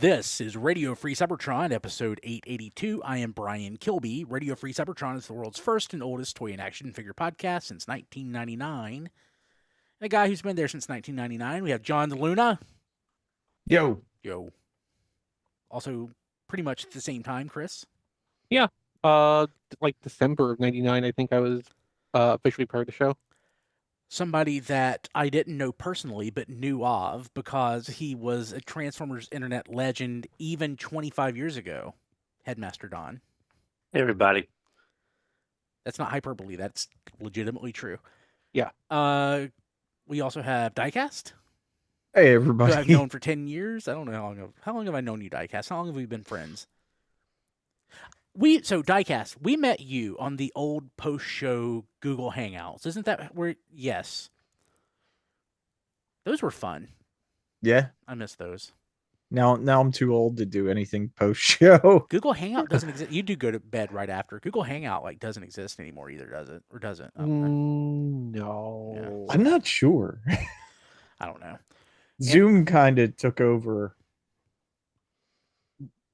This is Radio Free Cybertron, episode 882. I am Brian Kilby. Radio Free Cybertron is the world's first and oldest toy and action figure podcast since 1999. And a guy who's been there since 1999. We have John the Luna. Yo. Also, pretty much at the same time, Chris. Yeah. Like December of 99, I think I was officially part of the show. Somebody that I didn't know personally, but knew of because he was a Transformers internet legend even 25 years ago. Headmaster Don. Hey, everybody. That's not hyperbole. That's legitimately true. Yeah. We also have Diecast. Hey, everybody. Who I've known for 10 years. I don't know how long have I known you, Diecast? How long have we been friends? So Diecast, we met you on the old post-show Google Hangouts. Isn't that where? Yes. Those were fun. Yeah. I miss those. Now I'm too old to do anything post-show. Google Hangout doesn't exist. You do go to bed right after. Google Hangout doesn't exist anymore either, does it? Or does it? No. Yeah. I'm not sure. I don't know. Zoom kind of took over.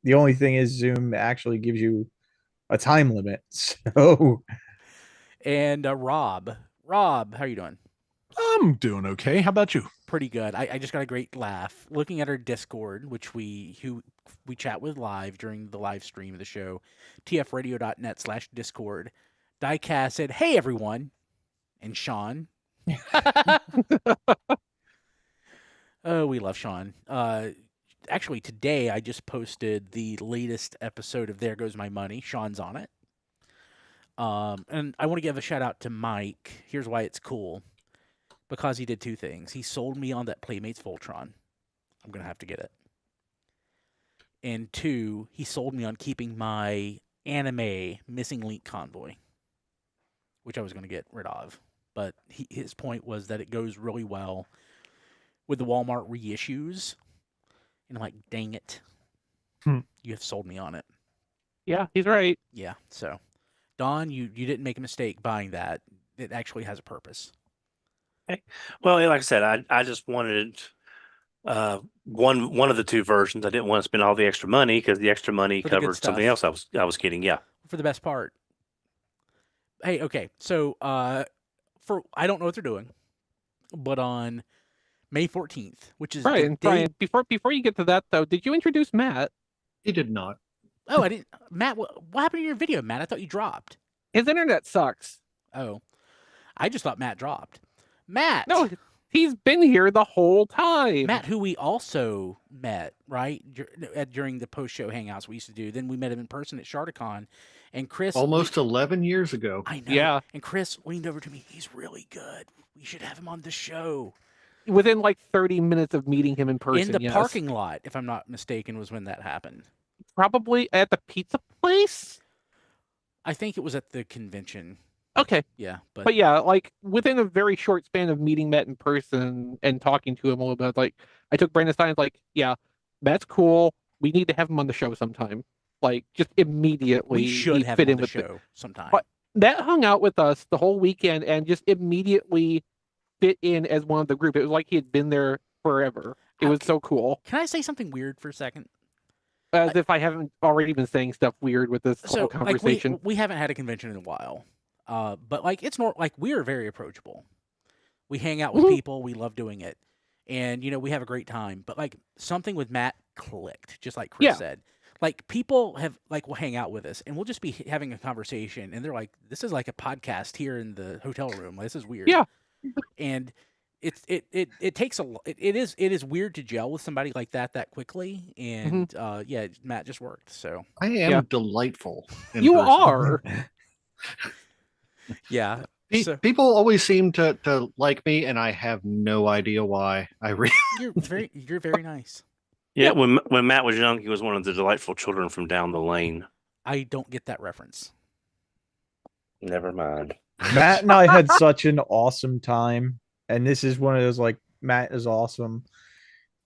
The only thing is Zoom actually gives you a time limit. So, and Rob, how are you doing? I'm doing okay. How about you? Pretty good. I just got a great laugh looking at our Discord, which we chat with live during the live stream of the show, tfradio.net/Discord. Diecast said, "Hey everyone," and Sean. Oh, we love Sean. Actually, today I just posted the latest episode of There Goes My Money. Sean's on it. And I want to give a shout out to Mike. Here's why it's cool. Because he did two things. He sold me on that Playmates Voltron. I'm going to have to get it. And two, he sold me on keeping my anime Missing Link Convoy, which I was going to get rid of. But his point was that it goes really well with the Walmart reissues. And I'm like, dang it. You have sold me on it. Yeah, he's right. Yeah, so. Don, you didn't make a mistake buying that. It actually has a purpose. Okay. Well, like I said, I just wanted one of the two versions. I didn't want to spend all the extra money because the extra money covered something else I was getting. Yeah. For the best part. Hey, okay. So I don't know what they're doing, but on May 14th, which is Brian, before you get to that though, did you introduce Matt? He did not. Oh, I didn't. Matt, what happened to your video, Matt? I thought you dropped. His internet sucks. Oh, I just thought Matt dropped. Matt. No, he's been here the whole time. Matt, who we also met, right, during the post-show hangouts we used to do. Then we met him in person at Shardicon, and Chris. Almost 11 years ago. I know. Yeah. And Chris leaned over to me. He's really good. We should have him on the show. Within like 30 minutes of meeting him in person. In the parking lot, if I'm not mistaken, was when that happened. Probably at the pizza place? I think it was at the convention. Okay. Yeah. But yeah, like within a very short span of meeting Matt in person and talking to him a little bit, like I took Brandon Stein's like, yeah, Matt's cool. We need to have him on the show sometime. Like just immediately. We should have him on the show sometime. But Matt hung out with us the whole weekend and just immediately fit in as one of the group. It was like he had been there forever. It was so cool. Can I say something weird for a second? As if I haven't already been saying stuff weird with this whole conversation. Like we haven't had a convention in a while. But like it's more like we are very approachable. We hang out with people, we love doing it. And we have a great time. But like something with Matt clicked, just like Chris said. Like people will hang out with us and we'll just be having a conversation and they're like, this is like a podcast here in the hotel room. Like, this is weird. Yeah. And it takes it is weird to gel with somebody like that quickly, and Matt just worked. So I am delightful. You person. Are. Yeah. People always seem to like me, and I have no idea why. You're very nice. Yeah, when Matt was young, he was one of the delightful children from down the lane. I don't get that reference. Never mind. Matt and I had such an awesome time. And this is one of those, like, Matt is awesome.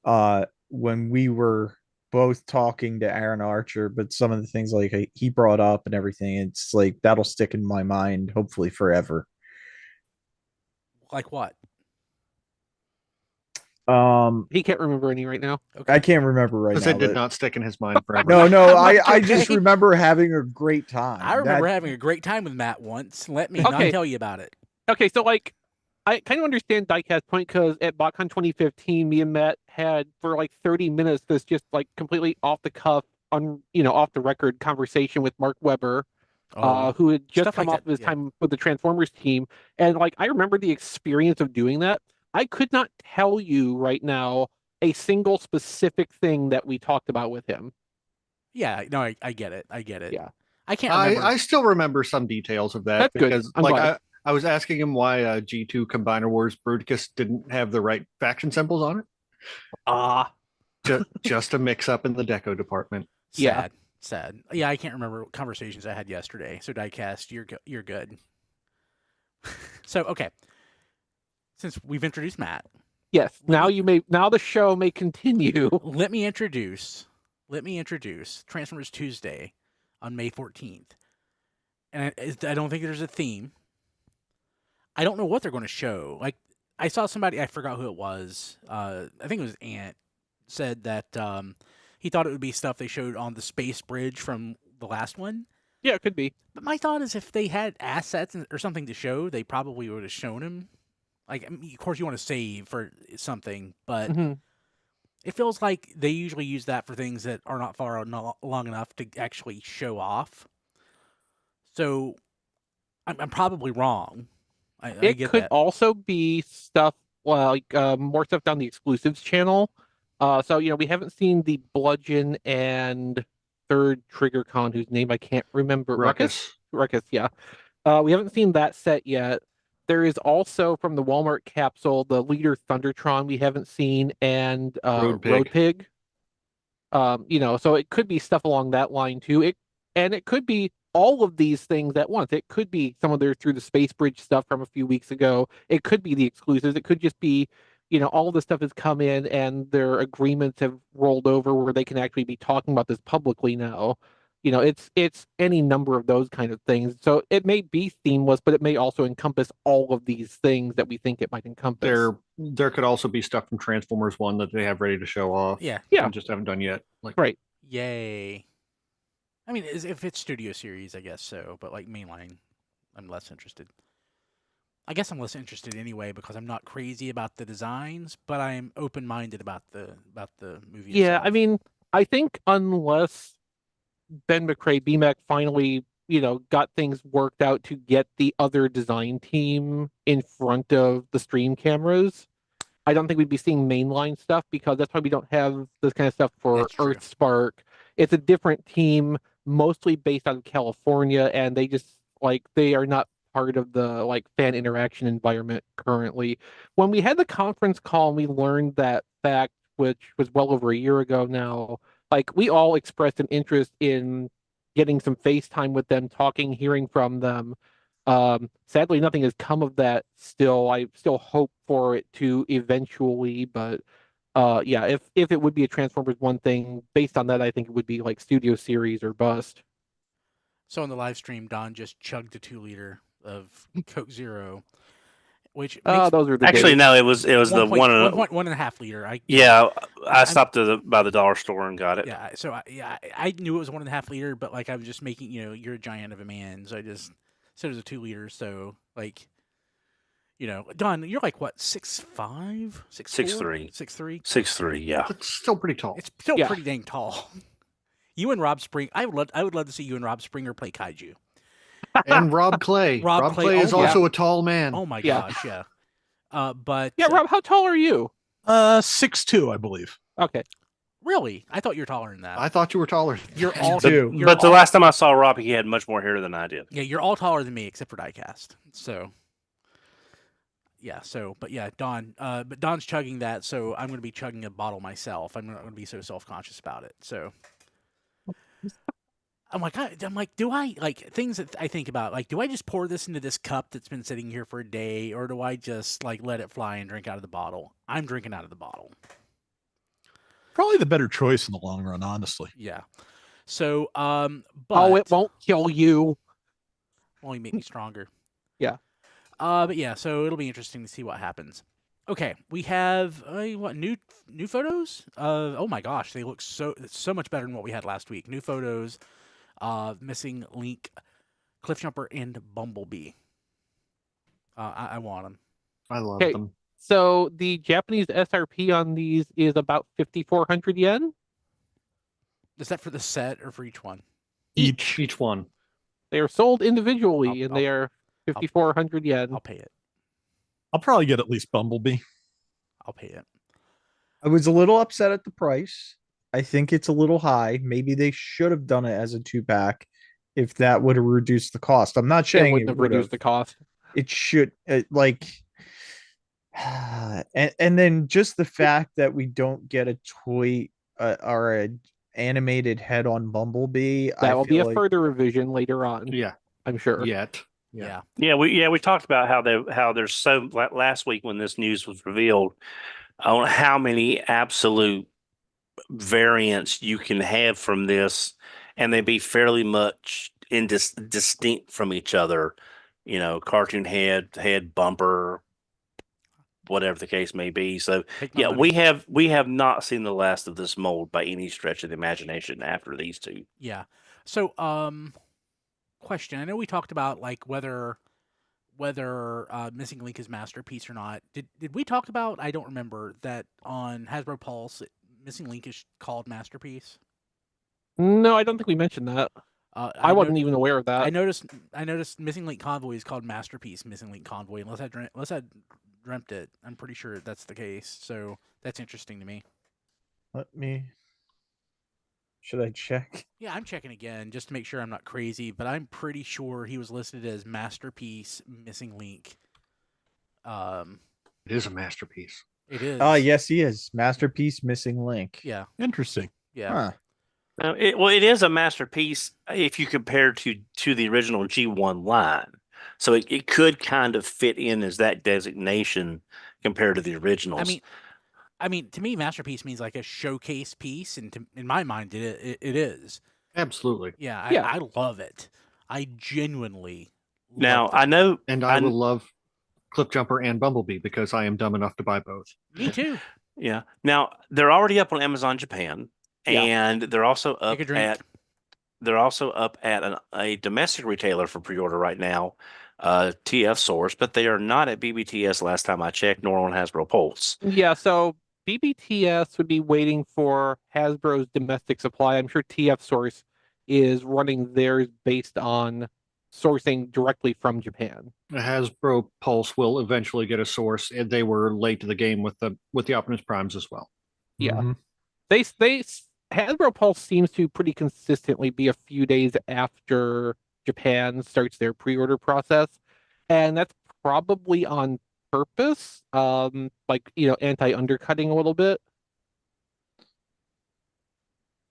When we were both talking to Aaron Archer, but some of the things like he brought up and everything, it's like that'll stick in my mind, hopefully forever. Like what? He can't remember any right now. Okay. I can't remember right Because now. it did but- not stick in his mind forever. No, I'm like, I just okay. remember having a great time. I remember That- having a great time with Matt once. Let me not Okay. tell you about it. Okay, so like, I kind of understand Diecast's point because at BotCon 2015, me and Matt had for like 30 minutes this just like completely off the cuff, off the record conversation with Mark Weber, who had just stuff come like off that, of his yeah. time with the Transformers team, and like I remember the experience of doing that. I could not tell you right now a single specific thing that we talked about with him. Yeah, no, I get it. I get it. Yeah. I can't remember. I still remember some details of that That's good. because I'm glad. I was asking him why G2 Combiner Wars Bruticus didn't have the right faction symbols on it. Just a mix up in the deco department. Yeah. Sad. Yeah, I can't remember what conversations I had yesterday. So Diecast, you're good. So okay, since we've introduced Matt, Yes. Now the show may continue. let me introduce Transformers Tuesday on May 14th. And I don't think there's a theme. I don't know what they're going to show. Like, I saw somebody, I forgot who it was. I think it was Ant, said that he thought it would be stuff they showed on the space bridge from the last one. Yeah, it could be. But my thought is if they had assets or something to show, they probably would have shown him. Like, I mean, of course, you want to save for something, but Mhm. it feels like they usually use that for things that are not long enough to actually show off. So I'm probably wrong. I It get could that. also be stuff like more stuff down the exclusives channel. So we haven't seen the Bludgeon and third Trigger Con, whose name I can't remember. Ruckus. Ruckus, yeah. We haven't seen that set yet. There is also from the Walmart capsule the Leader Thundertron we haven't seen, and Road Road Pig. Pig. So it could be stuff along that line too. It could be all of these things at once. It could be some of their through the space bridge stuff from a few weeks ago. It could be the exclusives. It could just be, all of this stuff has come in and their agreements have rolled over where they can actually be talking about this publicly now. It's any number of those kind of things. So it may be themeless, but it may also encompass all of these things that we think it might encompass. There could also be stuff from Transformers 1 that they have ready to show off. Yeah. And just haven't done yet. Like Right. Yay. I mean, if it's studio series, I guess so. But like mainline, I'm less interested. I guess I'm less interested anyway because I'm not crazy about the designs, but I'm open-minded about the movie. Yeah, itself. I mean, I think unless Ben McCrae, BMAC finally, got things worked out to get the other design team in front of the stream cameras, I don't think we'd be seeing mainline stuff because that's why we don't have this kind of stuff for That's true. EarthSpark. It's a different team, mostly based out of California, and they are not part of the fan interaction environment currently. When we had the conference call and we learned that fact, which was well over a year ago now, we all expressed an interest in getting some FaceTime with them, talking, hearing from them. Sadly, nothing has come of that still. I still hope for it to eventually, but yeah, if it would be a Transformers one thing, based on that, I think it would be like Studio Series or bust. So on the live stream, Don just chugged a 2-liter of Coke Zero, which Those are the Actually, days. no, it was the 1.5 liter. Yeah, I I'm- stopped by the dollar store and got it. Yeah, so I knew it was 1.5 liter, but I was just making, you're a giant of a man, so I just said it was a 2 liter. So Don, you're what, 6'5", 6'4", 6'3", 6'3", yeah. it's still pretty tall. It's still Yeah. pretty dang tall. You and Rob Spring, I would love to see you and Rob Springer play kaiju. And Rob Clay. Rob Clay, is oh, yeah. also a tall man. Oh my Yeah. gosh, yeah. But Yeah, Rob, how tall are you? 6'2", I believe. Okay. really, I thought you were taller than that. I thought you were taller. You're all too. you're But the all- last time I saw Rob, he had much more hair than I did. Yeah, you're all taller than me except for Diecast. So, but yeah, Don. But Don's chugging that, so I'm going to be chugging a bottle myself. I'm not going to be so self-conscious about it. So, I'm like, do I things that I think about? Do I just pour this into this cup that's been sitting here for a day, or do I just let it fly and drink out of the bottle? I'm drinking out of the bottle. Probably the better choice in the long run, honestly. Yeah. So, but it won't kill you. only make me stronger. Yeah. But yeah, so it'll be interesting to see what happens. Okay, we have what new photos? Oh my gosh, they look so much better than what we had last week. New photos, missing Link, Cliffjumper, and Bumblebee. I want them. I love Okay. them. So the Japanese SRP on these is about 5,400 yen. Is that for the set or for each one? Each one. They are sold individually, and I'll- they are 5,400 yen. I'll pay it. I'll probably get at least Bumblebee. I'll pay it. I was a little upset at the price. I think it's a little high. Maybe they should have done it as a 2-pack if that would have reduced the cost. I'm not It saying wouldn't it have would reduced have. the cost. It should like and then just the fact that we don't get a toy or a animated head on Bumblebee. That I will be feel a like further revision later on. Yeah. I'm sure. Yet. Yeah. We talked about how there's so last week when this news was revealed on how many absolute variants you can have from this, and they be fairly much distinct from each other. You know, cartoon head bumper, whatever the case may be. So Take my yeah, money. we have not seen the last of this mold by any stretch of the imagination after these two. Yeah. So, question. I know we talked about like whether Missing Link is Masterpiece or not. Did we talk about? I don't remember that on Hasbro Pulse. Missing Link is called Masterpiece. No, I don't think we mentioned that. I wasn't even aware of that. I noticed Missing Link Convoy is called Masterpiece Missing Link Convoy. Unless I dreamt it, I'm pretty sure that's the case. So that's interesting to me. should I check? Yeah, I'm checking again just to make sure I'm not crazy, but I'm pretty sure he was listed as Masterpiece Missing Link. It is a masterpiece. It is. Yes, he is. Masterpiece Missing Link. Yeah. Interesting. Yeah. Huh. It is a masterpiece if you compare to the original G1 line. So it could kind of fit in as that designation compared to the originals. I mean, to me, Masterpiece means like a showcase piece, and in my mind, it is. Absolutely. Yeah, Yeah. I love it. I genuinely. Now love I it. know, And I will love Cliffjumper and Bumblebee because I am dumb enough to buy both. Me too. yeah. Now they're already up on Amazon Japan, Yeah. and they're also up Take a drink. at a domestic retailer for pre-order right now, TF Source, but they are not at BBTS last time I checked, nor on Hasbro Pulse. Yeah, so BBTS would be waiting for Hasbro's domestic supply. I'm sure TF Source is running theirs based on sourcing directly from Japan. Hasbro Pulse will eventually get a source, and they were late to the game with the Optimus Primes as well. Yeah. Mhm. They Hasbro Pulse seems to pretty consistently be a few days after Japan starts their pre-order process, and that's probably on purpose, like anti-undercutting a little bit.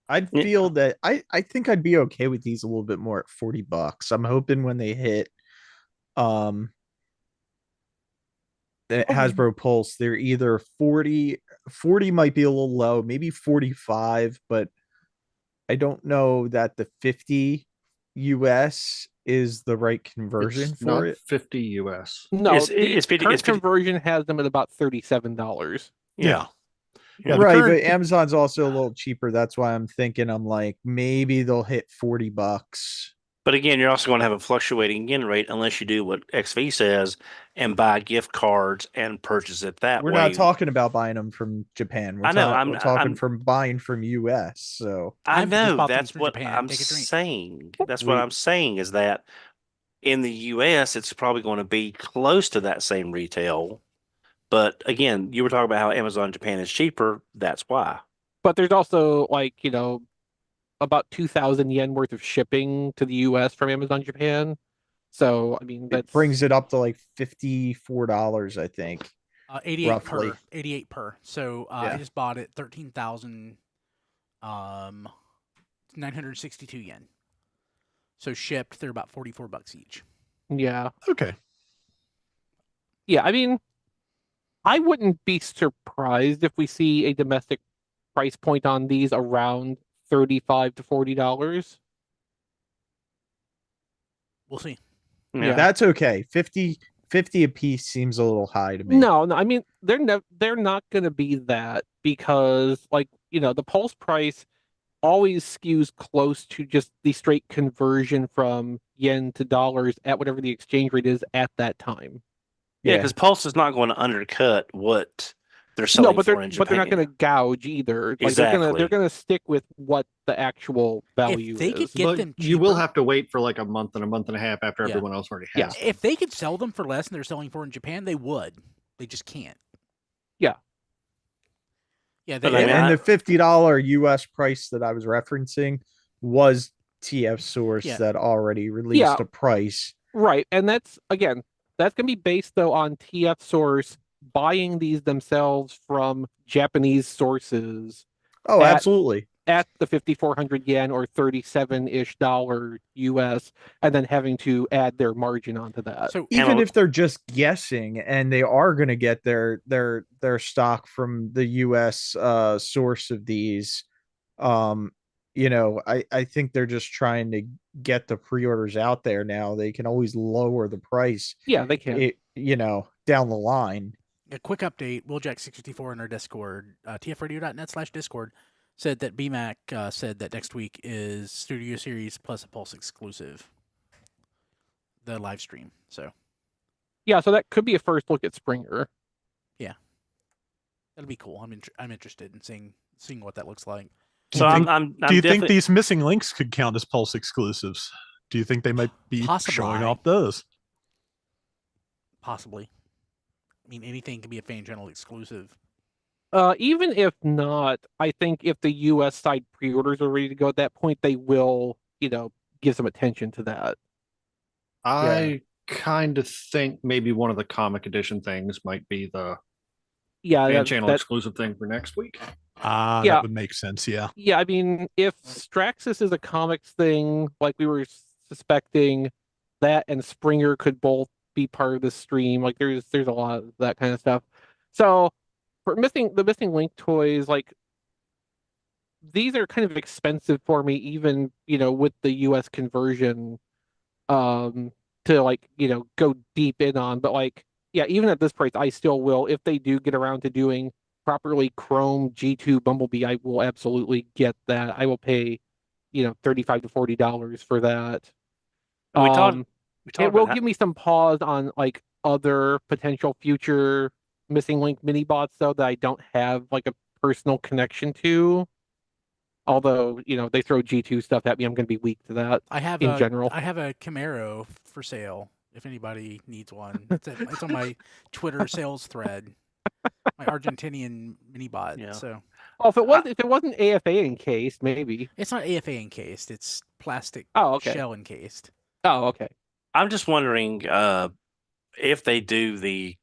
I'd Yeah. feel that I think I'd be okay with these a little bit more at $40. I'm hoping when they hit the Hasbro Pulse, they're either 40 might be a little low, maybe 45, but I don't know that the 50 US is the right conversion It's for not it. 50 US. No, It's the 50 current it's 50 conversion has them at about $37. Yeah. Yeah, the Right, current- but Amazon's also a little cheaper. That's why I'm like, maybe they'll hit $40. But again, you're also going to have a fluctuating yen rate unless you do what XV says and buy gift cards and purchase it that We're way. not talking about buying them from Japan. I know, We're talking from buying from US. So I I've just know bought them that's from what Japan. I'm Take a drink. saying. That's We- what I'm saying is that in the US, it's probably going to be close to that same retail. But again, you were talking about how Amazon Japan is cheaper. That's why. But there's also about 2,000 yen worth of shipping to the US from Amazon Japan. So I mean it that brings it up to like $54, I think. 88 roughly. per. 88 per. So Yeah. I just bought it 13,000 962 yen. So shipped, they're about $44 each. Yeah. Okay. Yeah, I mean, I wouldn't be surprised if we see a domestic price point on these around $35 to $40. We'll see. Yeah. That's okay. 50 50 a piece seems a little high to me. No, I mean they're not going to be that because like, the Pulse price always skews close to just the straight conversion from yen to dollars at whatever the exchange rate is at that time. Yeah, Yeah. because Pulse is not going to undercut what they're No, selling but for in they're not Japan. going to gouge either. Like Exactly. they're going to stick with what the actual value If they could is. get But them cheaper, you will have to wait for like a month and a half after Yeah. everyone else already Yeah. has. if they could sell them for less than they're selling for in Japan, they would. They just can't. Yeah. Yeah, But I mean, And the $50 US price that I was referencing was TF Source Yeah. that already released a price. Right. And that's going to be based though on TF Source buying these themselves from Japanese sources Oh, At- absolutely. at the 5,400 yen or $37-ish US, and then having to add their margin onto that. So Even And- if they're just guessing and they are going to get their stock from the US source of these, I think they're just trying to get the pre-orders out there now. They can always lower the price, Yeah, they can. down the line. a quick update, Wheeljack654 in our Discord, tfradio.net/Discord, said that BMAC said that next week is Studio Series plus a Pulse exclusive. The live stream. So Yeah, so that could be a first look at Springer. that'll be cool. I'm interested in seeing what that looks like. So Do you I'm Do you think definitely- these missing links could count as Pulse exclusives? Do you think they might be Possibly. showing off those? Possibly. I mean, anything can be a fan channel exclusive. Even if not, I think if the US side pre-orders are ready to go at that point, they will, give some attention to that. I kind of think maybe one of the comic edition things might be the Yeah, fan that- channel that- exclusive thing for next week. Ah, Yeah. that would make sense. Yeah. Yeah, I mean, if Straxus is a comics thing, like we were suspecting, that and Springer could both be part of the stream. Like there's a lot of that kind of stuff. So for the missing link toys, like these are kind of expensive for me, even with the US conversion, to like go deep in on. But like, yeah, even at this price, I still will, if they do get around to doing properly chrome G2 Bumblebee, I will absolutely get that. I will pay, $35 to $40 for that. we talked It will about give me some pause on like other potential future missing link mini bots though that I don't have like a personal connection to. Although, they throw G2 stuff at me, I'm going to be weak to that I have in general. I have a Camaro for sale. If anybody needs one, it's on my Twitter sales thread. My Argentinian Minibot. Yeah. So Oh, if it wasn't AFA encased, maybe. it's not AFA encased. It's plastic Oh, okay. shell encased. Oh, okay. I'm just wondering if they do the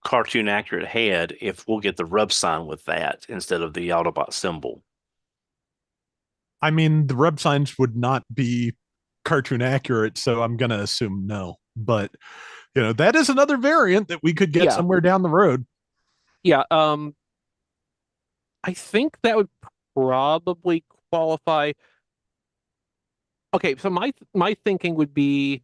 cartoon accurate head, if we'll get the rub sign with that instead of the Autobot symbol. I mean, the rub signs would not be cartoon accurate, so I'm gonna assume no. But that is another variant that we could get Yeah. somewhere down the road. Yeah, I think that would probably qualify. Okay, so my thinking would be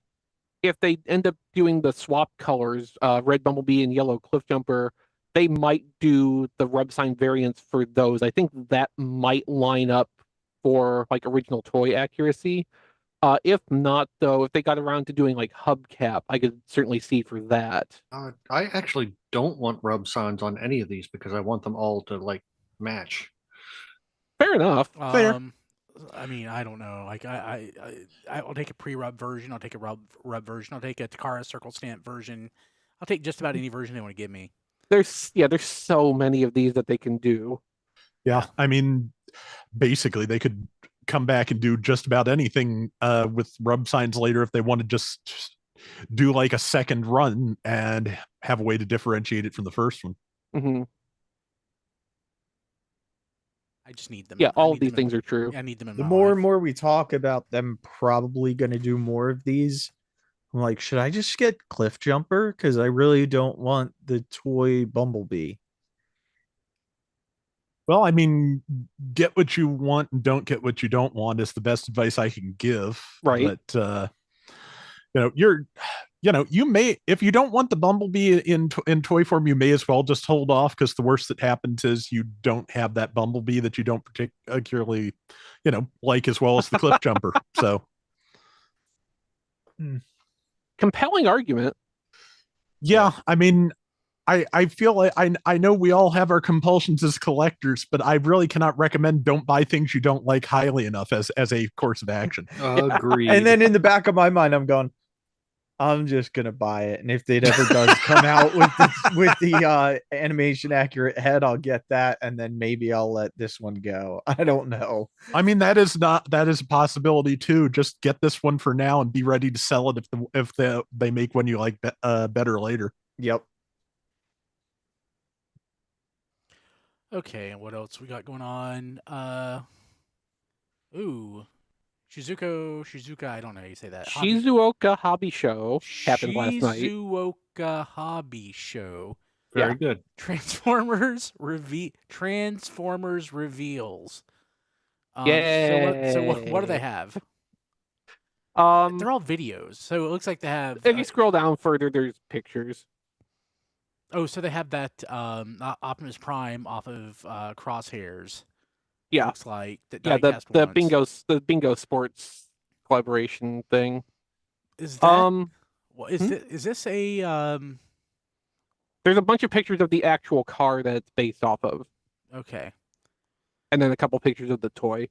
if they end up doing the swap colors, red Bumblebee and yellow Cliffjumper, they might do the rub sign variants for those. I think that might line up for like original toy accuracy. If not, though, if they got around to doing like hubcap, I could certainly see for that. I actually don't want rub signs on any of these because I want them all to like match. Fair enough. Fair. I mean, I don't know. Like I'll take a pre-rub version. I'll take a rub version. I'll take a Takara circle stamp version. I'll take just about any version they want to give me. There's so many of these that they can do. Yeah, I mean, basically they could come back and do just about anything with rub signs later if they want to just do like a second run and have a way to differentiate it from the first one. Hmm. I just need them. Yeah, I all need of these them in- things are true. I need them in The my more life. and more we talk about them probably going to do more of these, I'm like, should I just get Cliffjumper? Because I really don't want the toy Bumblebee. Well, I mean, get what you want and don't get what you don't want is the best advice I can give. Right. But you may, if you don't want the Bumblebee in toy form, you may as well just hold off, because the worst that happens is you don't have that Bumblebee that you don't particularly, like as well as the Cliffjumper. So Compelling argument. yeah, I mean, I feel like I know we all have our compulsions as collectors, but I really cannot recommend don't buy things you don't like highly enough as a course of action. Agreed. And then in the back of my mind, I'm going, I'm just gonna buy it, and if it ever does come out with the animation accurate head, I'll get that, and then maybe I'll let this one go. I don't know. I mean, that is a possibility too. Just get this one for now and be ready to sell it if they make one you like better later. Yep. Okay, and what else we got going on? Shizuoka, I don't know how you say that. Shizuoka Hobby Show happened last night. Shizuoka Hobby Show. Very good. Transformers reveals. Yeah. So what do they have? Um, They're all videos. So it looks like they have. if you scroll down further, there's pictures. Oh, so they have that Optimus Prime off of Crosshairs. Yeah. Looks like that. Yeah, the Bingo Sports collaboration thing. Is that what is hmm? is this a There's a bunch of pictures of the actual car that it's based off of, okay. and then a couple pictures of the toy.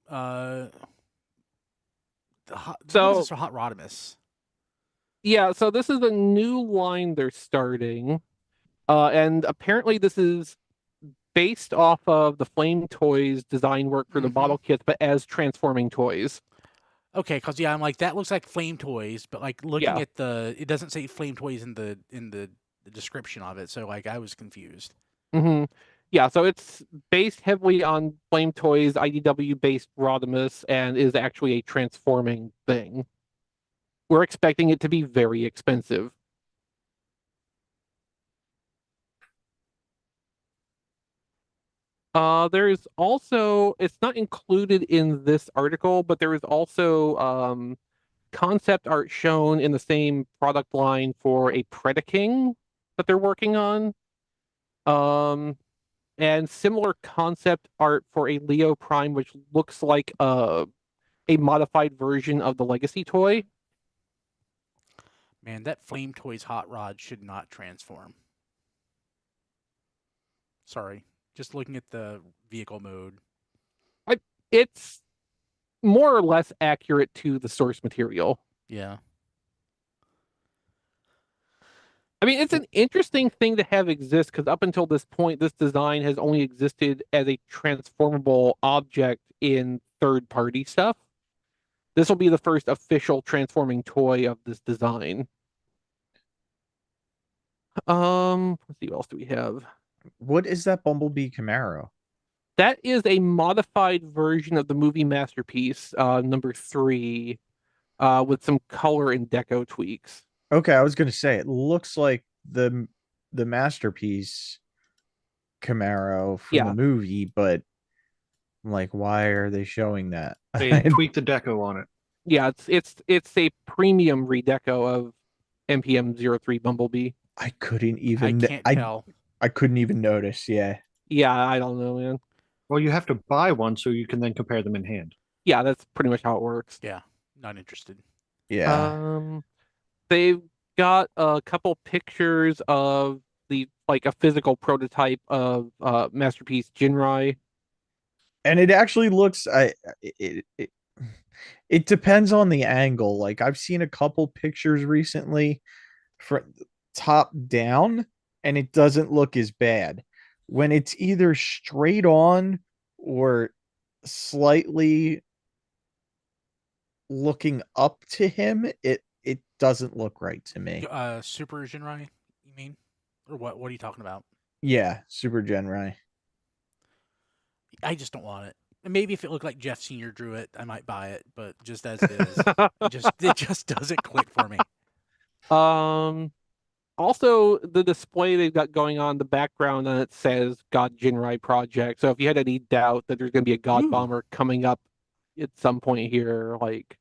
What is So this for Hot Rodimus? yeah, so this is a new line they're starting, and apparently this is based off of the Flame Toys design work for the model kits, but as transforming toys. Okay, because I'm like, that looks like Flame Toys, but like looking Yeah. at it doesn't say Flame Toys in the description of it, so like I was confused. Yeah, so it's based heavily on Flame Toys IDW based Rodimus and is actually a transforming thing. We're expecting it to be very expensive. There's also, it's not included in this article, but there is also concept art shown in the same product line for a Predaking that they're working on. And similar concept art for a Leo Prime, which looks like a modified version of the Legacy toy. Man, that Flame Toys Hot Rod should not transform. Sorry, just looking at the vehicle mode. It's more or less accurate to the source material. Yeah. I mean, it's an interesting thing to have exist because up until this point, this design has only existed as a transformable object in third-party stuff. This will be the first official transforming toy of this design. Let's see, what else do we have? What is that Bumblebee Camaro? That is a modified version of the movie Masterpiece, number 3, with some color and deco tweaks. Okay, I was gonna say it looks like the Masterpiece Camaro from the movie, but I'm like, why are they showing that? They tweaked the deco on it. Yeah, it's a premium redeco of MPM 03 Bumblebee. I couldn't even I can't tell. I couldn't even notice. Yeah. Yeah, I don't know, man. Well, you have to buy one so you can then compare them in hand. Yeah, that's pretty much how it works. Yeah, not interested. Yeah. They've got a couple pictures of a physical prototype of Masterpiece Jinrai. And it actually looks it depends on the angle. Like I've seen a couple pictures recently from top down, and it doesn't look as bad. When it's either straight on or slightly looking up to him, it doesn't look right to me. Super Jinrai, you mean? Or what are you talking about? Yeah, Super Genrai. I just don't want it. And maybe if it looked like Jeff Senior drew it, I might buy it. But just as it is, it just doesn't click for me. Also, the display they've got going on the background and it says God Jinrai Project. So if you had any doubt that there's going to be a God Bomber coming up at some point here, like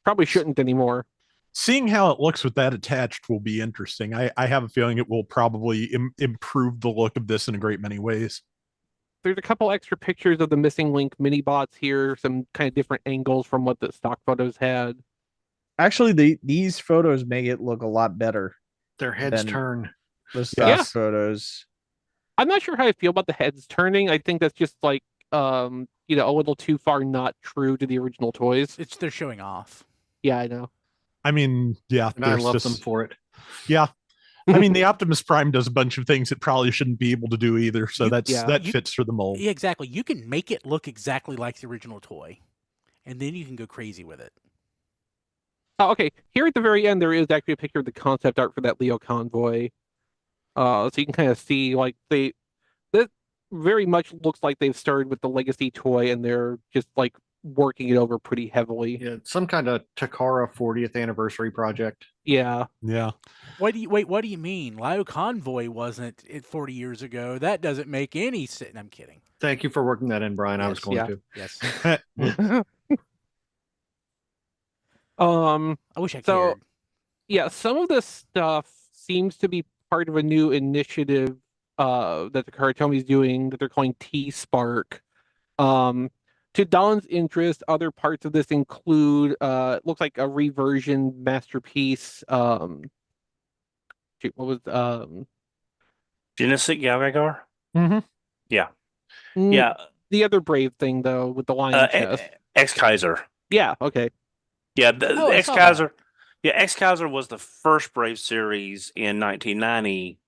Probably shouldn't anymore. Seeing how it looks with that attached will be interesting. I have a feeling it will probably improve the look of this in a great many ways. There's a couple extra pictures of the missing link Minibots here, some kind of different angles from what the stock photos had. Actually, these photos make it look a lot better. Their heads Then- turn. The stock Yeah. photos. I'm not sure how I feel about the heads turning. I think that's just like a little too far not true to the original toys. They're showing off. Yeah, I know. I mean, yeah, And I there's love just them for it. yeah. I mean, the Optimus Prime does a bunch of things it probably shouldn't be able to do either. So You- that you- fits for the mold. Yeah, exactly. You can make it look exactly like the original toy, and then you can go crazy with it. Oh, okay. Here at the very end, there is actually a picture of the concept art for that Leo convoy. So you can kind of see like this very much looks like they've started with the legacy toy and they're just like working it over pretty heavily. Yeah, some kind of Takara 40th anniversary project. Yeah. Yeah. What do you mean? Lio Convoy wasn't it 40 years ago? That doesn't make any sense. I'm kidding. Thank you for working that in, Brian. I was Yes, going yeah. to. Yes. I wish I So- cared. Yeah, some of this stuff seems to be part of a new initiative that the Karatomi's doing that they're calling T-Spark. To Don's interest, other parts of this include it looks like a reversion masterpiece. Shoot, what was Genesis Galgagar? Mm-hmm. Yeah. the other Brave thing though with the lion chest? Ex Kaiser. Yeah, okay. Yeah, Oh, I Ex saw Kaiser. Yeah, Ex Kaiser was the first Brave series in 1990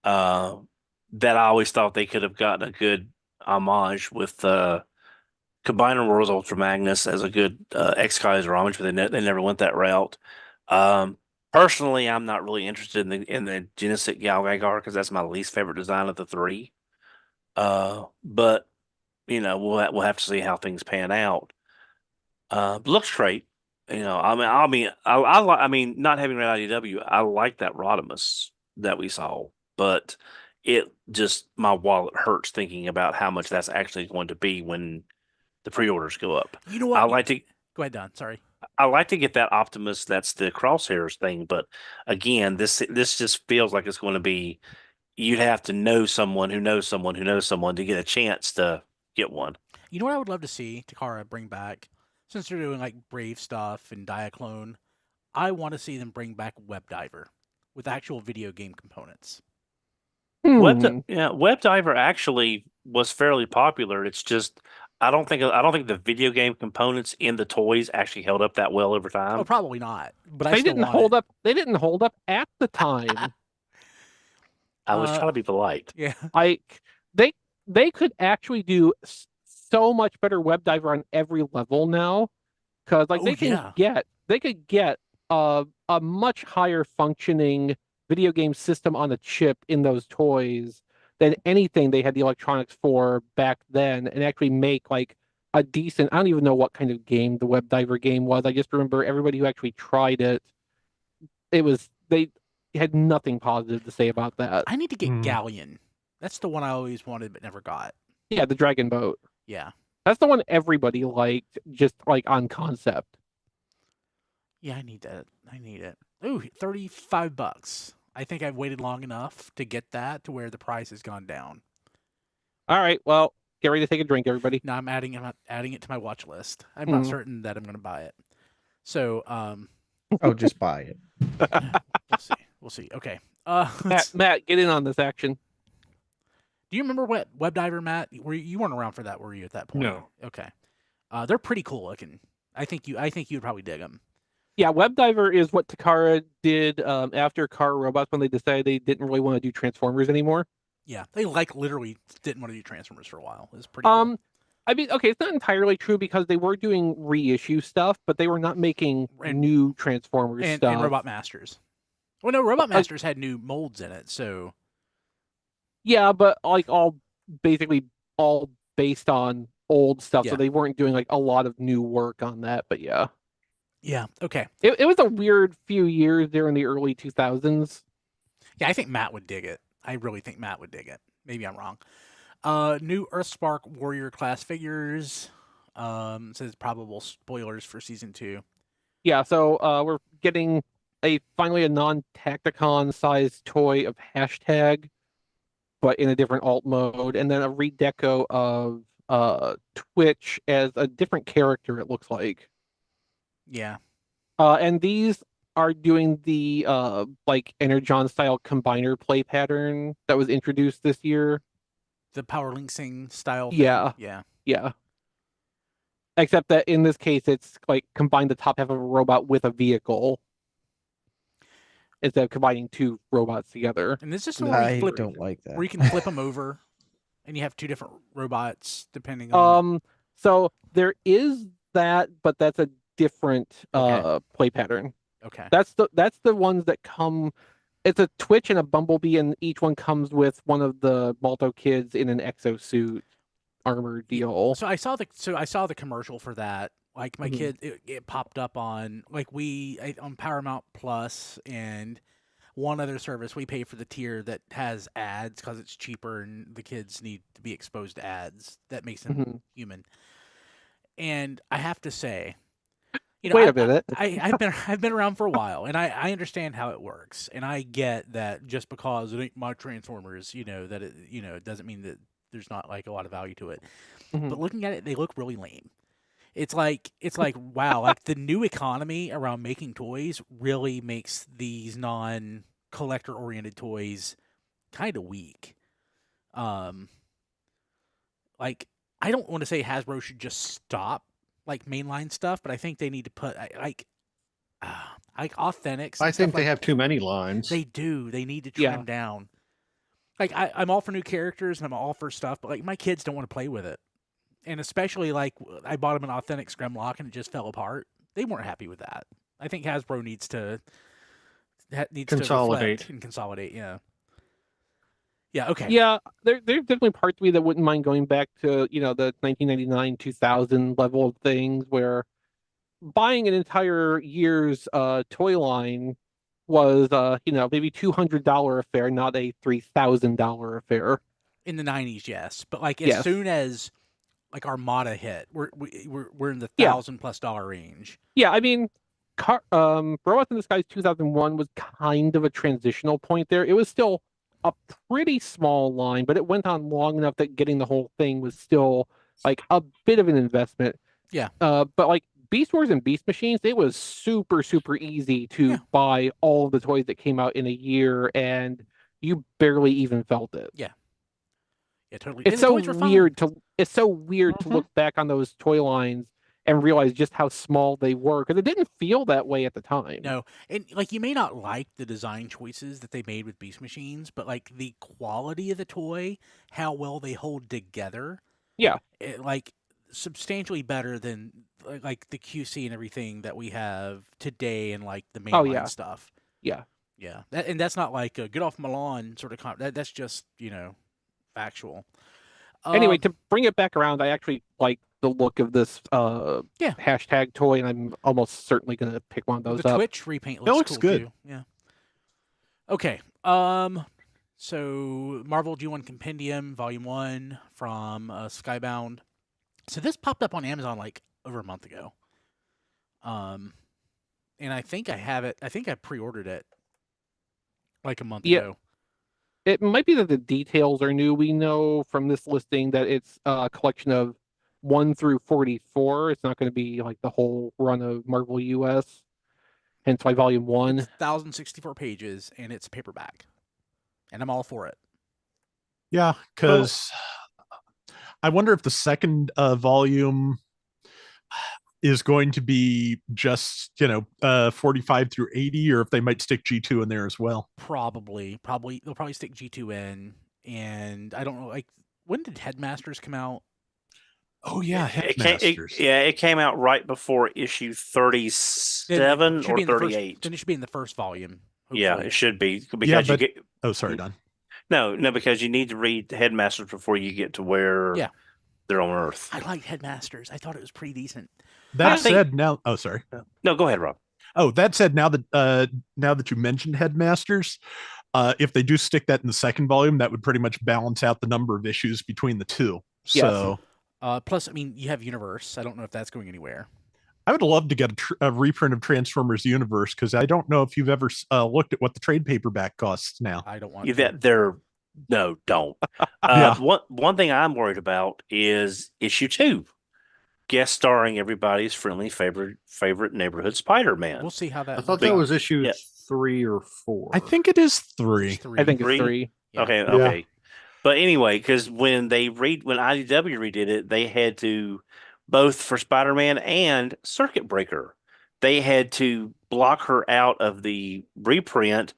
that I always thought they could have gotten a good homage with Combiner Worlds Ultra Magnus as a good Ex Kaiser homage, but they never went that route. Personally, I'm not really interested in the Genesis Galgagar because that's my least favorite design of the three. But we'll have to see how things pan out. Looks great. I mean, not having read IDW, I like that Rodimus that we saw, but it just my wallet hurts thinking about how much that's actually going to be when the pre-orders go up. You know what? I like to Go ahead, Don. Sorry. I like to get that Optimus that's the crosshairs thing, but again, this just feels like it's going to be you'd have to know someone who knows someone who knows someone to get a chance to get one. You know what I would love to see Takara bring back? Since they're doing like Brave stuff and Diaclone, I want to see them bring back Web Diver with actual video game components. Web Diver actually was fairly popular. It's just I don't think the video game components in the toys actually held up that well over time. Oh, probably not. But I They still didn't want hold it. up. They didn't hold up at the time. I was trying to be polite. Yeah. Like they could actually do so much better Web Diver on every level now, because like Oh, they could get a much higher functioning video game system on a chip in those toys than anything they had the electronics for back then, and actually make like a decent. I don't even know what kind of game the Web Diver game was. I just remember everybody who actually tried it. They had nothing positive to say about that. I need to get Hmm. Galleon. That's the one I always wanted but never got. Yeah, the Dragon Boat. Yeah. That's the one everybody liked, just like on concept. Yeah, I need that. I need it. Ooh, $35. I think I've waited long enough to get that to where the price has gone down. All right, well, get ready to take a drink, everybody. Now I'm adding it to my watch list. I'm not certain that I'm going to buy it. So, Oh, just buy it. we'll see. We'll see. Okay. Matt, get in on this action. Do you remember what Web Diver, Matt? You weren't around for that, were you, at that point? No. Okay. They're pretty cool looking. I think you'd probably dig them. Yeah, Web Diver is what Takara did after Car Robots when they decided they didn't really want to do Transformers anymore. Yeah, they literally didn't want to do Transformers for a while. It was pretty cool. I mean, okay, it's not entirely true because they were doing reissue stuff, but they were not making new Transformers and stuff. Robot Masters. Well, no, Robot Masters had new molds in it, so yeah, but like basically all based on old stuff, Yeah. so they weren't doing like a lot of new work on that. But yeah, okay. it was a weird few years there in the early 2000s. Yeah, I think Matt would dig it. I really think Matt would dig it. Maybe I'm wrong. New EarthSpark Warrior Class figures. Says probable spoilers for season 2. Yeah, so we're getting finally a non-Tacticon sized toy of hashtag, but in a different alt mode, and then a redeco of Twitch as a different character, it looks like. Yeah. And these are doing the like Energon style combiner play pattern that was introduced this year. The power linksing style thing. Yeah. Yeah. Yeah. Except that in this case, it's like combine the top half of a robot with a vehicle instead of combining two robots together. And this is where you I flip, don't like that. where you can flip them over, and you have two different robots depending on. So there is that, but that's a different play pattern. Okay. That's the ones that come. It's a Twitch and a Bumblebee, and each one comes with one of the Malto kids in an exosuit armor deal. So I saw the commercial for that. Like my kid, it popped up on on Paramount Plus and one other service. We pay for the tier that has ads because it's cheaper, and the kids need to be exposed to ads. That makes them human. And I have to say, Wait a minute. I've been around for a while, and I understand how it works, and I get that just because it ain't my Transformers, that it doesn't mean that there's not like a lot of value to it. But looking at it, they look really lame. It's like wow, like the new economy around making toys really makes these non-collector oriented toys kind of weak. Like I don't want to say Hasbro should just stop like mainline stuff, but I think they need to put like authentics. I think they have too many lines. They do. They need to trim down. Like I'm all for new characters and I'm all for stuff, but like my kids don't want to play with it. And especially like I bought them an authentic Scremlock and it just fell apart. They weren't happy with that. I think Hasbro needs to Consolidate and consolidate. Yeah. Yeah. Okay. Yeah, there's definitely parts of me that wouldn't mind going back to the 1999 2000 level of things where buying an entire year's toy line was maybe $200 affair, not a $3,000 affair. In the 90s, yes, but like as soon as like Armada hit, we're in the $1,000+ range. Yeah, I mean, Robots in Disguise 2001 was kind of a transitional point there. It was still a pretty small line, but it went on long enough that getting the whole thing was still like a bit of an investment. Yeah. But like Beast Wars and Beast Machines, it was super, super easy to buy all of the toys that came out in a year, and you barely even felt it. Yeah. Yeah, totally. It's so weird to look back on those toy lines and realize just how small they were, because it didn't feel that way at the time. No, and like you may not like the design choices that they made with Beast Machines, but like the quality of the toy, how well they hold together, like substantially better than like the QC and everything that we have today and like the mainline stuff. Yeah, yeah, and that's not like a get off my lawn sort of that's just factual. Anyway, to bring it back around, I actually like the look of this hashtag toy, and I'm almost certainly going to pick one of those the up. Twitch repaint looks cool good too. Yeah. Okay. So Marvel G1 Compendium Volume 1 from Skybound. So this popped up on Amazon like over a month ago. And I think I have it. I think I pre-ordered it like a month ago. It might be that the details are new. We know from this listing that it's a collection of 1 through 44. It's not going to be like the whole run of Marvel US. Hence why Volume 1. It's 1,064 pages, and it's paperback. And I'm all for it. Yeah, because I wonder if the second volume is going to be just 45 through 80, or if they might stick G2 in there as well. Probably they'll probably stick G2 in, and I don't know, like when did Headmasters come out? Oh yeah, Headmasters. It came out right before issue 37 or 38. Then it should be in the first volume. Hopefully. Yeah, it should be because you get. Oh, sorry, Don. No, because you need to read Headmasters before you get to where they're on Earth. I liked Headmasters. I thought it was pretty decent. That said, now. Oh, sorry. No, go ahead, Rob. Oh, that said, now that you mentioned Headmasters, if they do stick that in the second volume, that would pretty much balance out the number of issues between the two. So, plus, I mean, you have Universe. I don't know if that's going anywhere. I would love to get a reprint of Transformers Universe because I don't know if you've ever looked at what the trade paperback costs now. I don't want You, to. that they're no, don't. Yeah. One thing I'm worried about is issue 2, guest starring everybody's friendly favorite neighborhood Spider-Man. We'll see how that. I thought works that out. was issue Yeah. 3 or 4. I think it is 3. It's 3. I think it's Three? 3. Yeah. Okay, Yeah. okay. But anyway, because when IDW redid it, they had to, both for Spider-Man and Circuit Breaker, they had to block her out of the reprint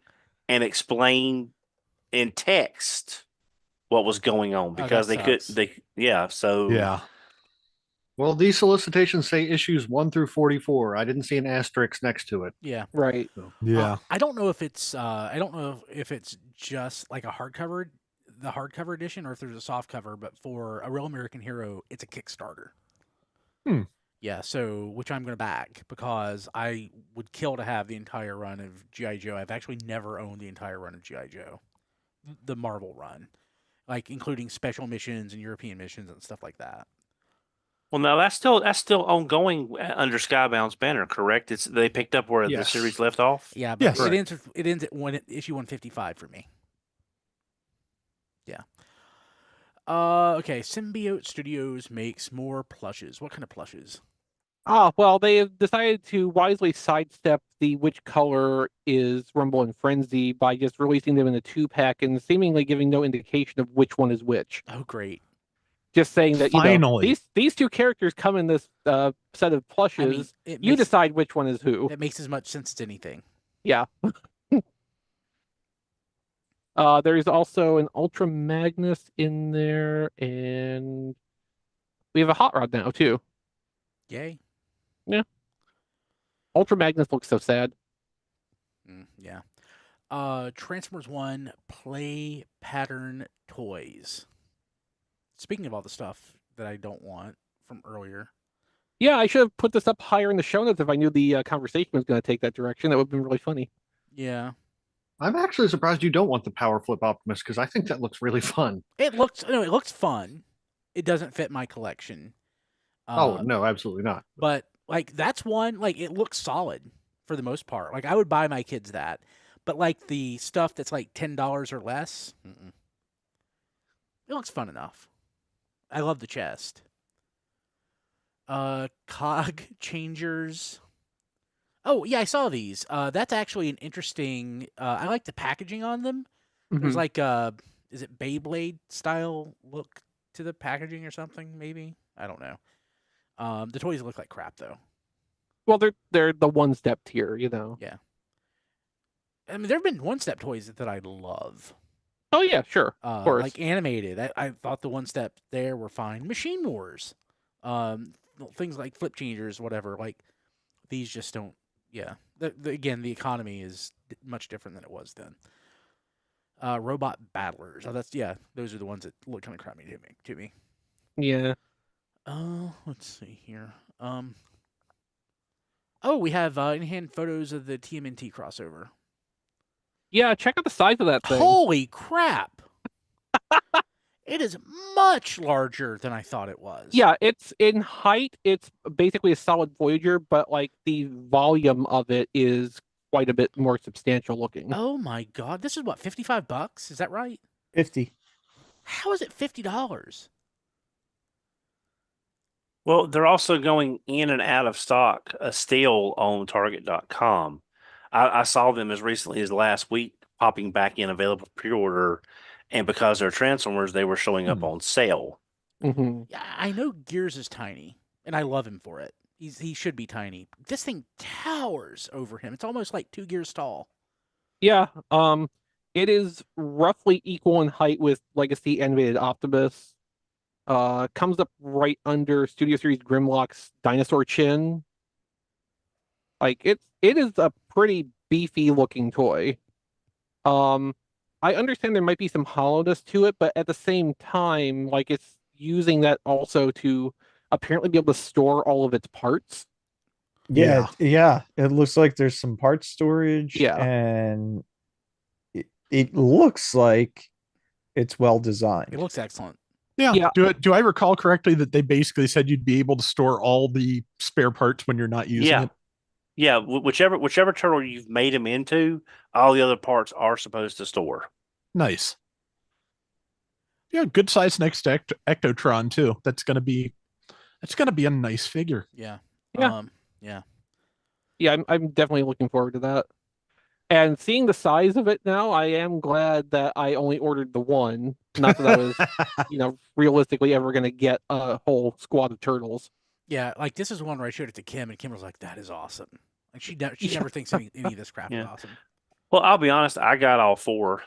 and explain in text what was going on because that sucks. so Yeah. Well, these solicitations say issues 1 through 44. I didn't see an asterisk next to it. Yeah. Right. Yeah. I don't know if it's just like the hardcover edition, or if there's a soft cover. But for A Real American Hero, it's a Kickstarter. Yeah. So, which I'm going to back because I would kill to have the entire run of G.I. Joe. I've actually never owned the entire run of G.I. Joe, the Marvel run, like including special missions and European missions and stuff like that. well, now that's still ongoing under Skybound's banner, correct? They picked up where the Yes. series left off. Yeah, but Yes. it ends at issue 155 for me. Yeah. Okay. Symbiote Studios makes more plushes. What kind of plushes? Well, they have decided to wisely sidestep the which color is Rumble and Frenzy by just releasing them in a 2-pack and seemingly giving no indication of which one is which. Oh, great. Just saying that Finally. these 2 characters come in this set of plushes. You decide which one is who. It makes as much sense as anything. Yeah. There's also an Ultra Magnus in there, and we have a Hot Rod now too. Yay. Ultra Magnus looks so sad. Yeah. Transformers 1 play pattern toys. Speaking of all the stuff that I don't want from earlier. Yeah, I should have put this up higher in the show notes if I knew the conversation was going to take that direction. That would have been really funny. Yeah. I'm actually surprised you don't want the Power Flip Optimus because I think that looks really fun. It looks fun. It doesn't fit my collection. Oh, no, absolutely not. But like that's one, like it looks solid for the most part. Like I would buy my kids that. But like the stuff that's like $10 or less, it looks fun enough. I love the chest. Cog changers. Oh yeah, I saw these. That's actually an interesting. I like the packaging on them. There's like is it Beyblade style look to the packaging or something? Maybe I don't know. The toys look like crap though. Well, they're the 1-step tier, you know. Yeah. I mean, there have been 1-step toys that I love. Oh yeah, sure, of course. Like animated. I thought the 1-step there were fine. Machine Wars, things like Flip Changers, whatever. Like these just don't. Yeah. Again, the economy is much different than it was then. Robot Battlers. Oh, those are the ones that look kind of crappy to me. Yeah. Let's see here. Oh, we have in-hand photos of the TMNT crossover. Yeah, check out the size of that thing. Holy crap! It is much larger than I thought it was. Yeah, it's in height. It's basically a solid Voyager, but like the volume of it is quite a bit more substantial looking. Oh my god, this is what, $55? Is that right? 50. How is it $50? Well, they're also going in and out of stock, stale on Target.com. I saw them as recently as last week popping back in available pre-order, and because they're Transformers, they were showing up on sale. Mm-hmm. Yeah, I know Gears is tiny, and I love him for it. He should be tiny. This thing towers over him. It's almost like 2 Gears tall. Yeah, it is roughly equal in height with Legacy Animated Optimus. Comes up right under Studio Series Grimlock's Dinosaur Chin. Like it is a pretty beefy looking toy. I understand there might be some hollowness to it, but at the same time, like it's using that also to apparently be able to store all of its parts. Yeah. It looks like there's some part storage. Yeah. And it looks like it's well designed. It looks excellent. Yeah. Do I recall correctly that they basically said you'd be able to store all the spare parts when you're not using it? Yeah, whichever turtle you've made him into, all the other parts are supposed to store. Nice. Yeah, good size next Ectotron too. That's gonna be a nice figure. Yeah. Yeah. Yeah. Yeah, I'm definitely looking forward to that. And seeing the size of it now, I am glad that I only ordered the one. Not that I was, realistically ever going to get a whole squad of turtles. Yeah. Like this is one where I showed it to Kim, and Kim was like, "That is awesome." Like she Yeah. never thinks any of this crap is Yeah. awesome. Well, I'll be honest, I got all four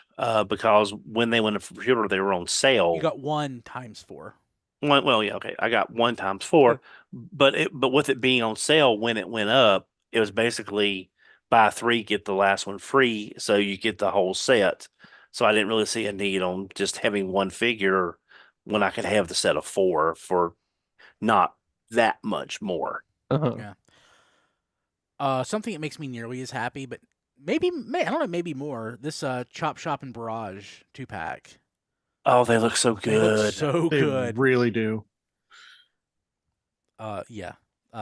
because when they went to computer, they were on sale. You got 1 times 4. Well, yeah, okay. I got 1 times 4, but with it being on sale when it went up, it was basically buy 3 get the last one free, so you get the whole set. So I didn't really see a need on just having one figure when I could have the set of 4 for not that much more. Uh-huh. Yeah. Something that makes me nearly as happy, but I don't know, maybe more. This Chop Shop and Barrage 2-pack. Oh, they look so They look good. so They good. really do. Yeah.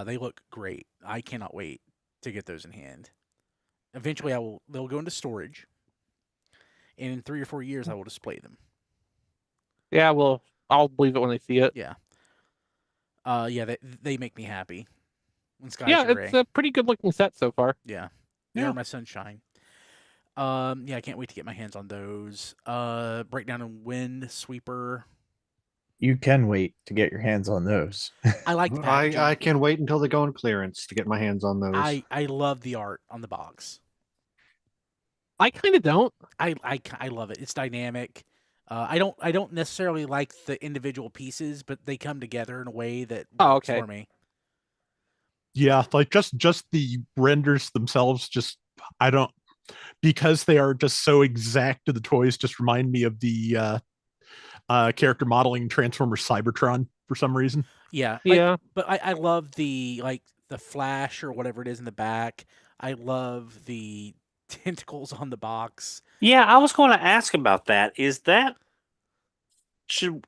They look great. I cannot wait to get those in hand. Eventually, they'll go into storage, and in 3 or 4 years, I will display them. Yeah, well, I'll believe it when I see it. Yeah. Yeah, they make me happy. When skies Yeah, are gray. it's a pretty good looking set so far. Yeah. They are my sunshine. Yeah, I can't wait to get my hands on those. Breakdown and Wind Sweeper. You can wait to get your hands on those. I like the packaging. I can wait until they go on clearance to get my hands on those. I love the art on the box. I kind of don't. I love it. It's dynamic. I don't necessarily like the individual pieces, but they come together in a way that works for me. Yeah, like just the renders themselves, I don't, because they are just so exact to the toys, just remind me of the character modeling Transformers Cybertron for some reason. Yeah. Yeah. But I love the flash or whatever it is in the back. I love the tentacles on the box. Yeah, I was going to ask about that. Is that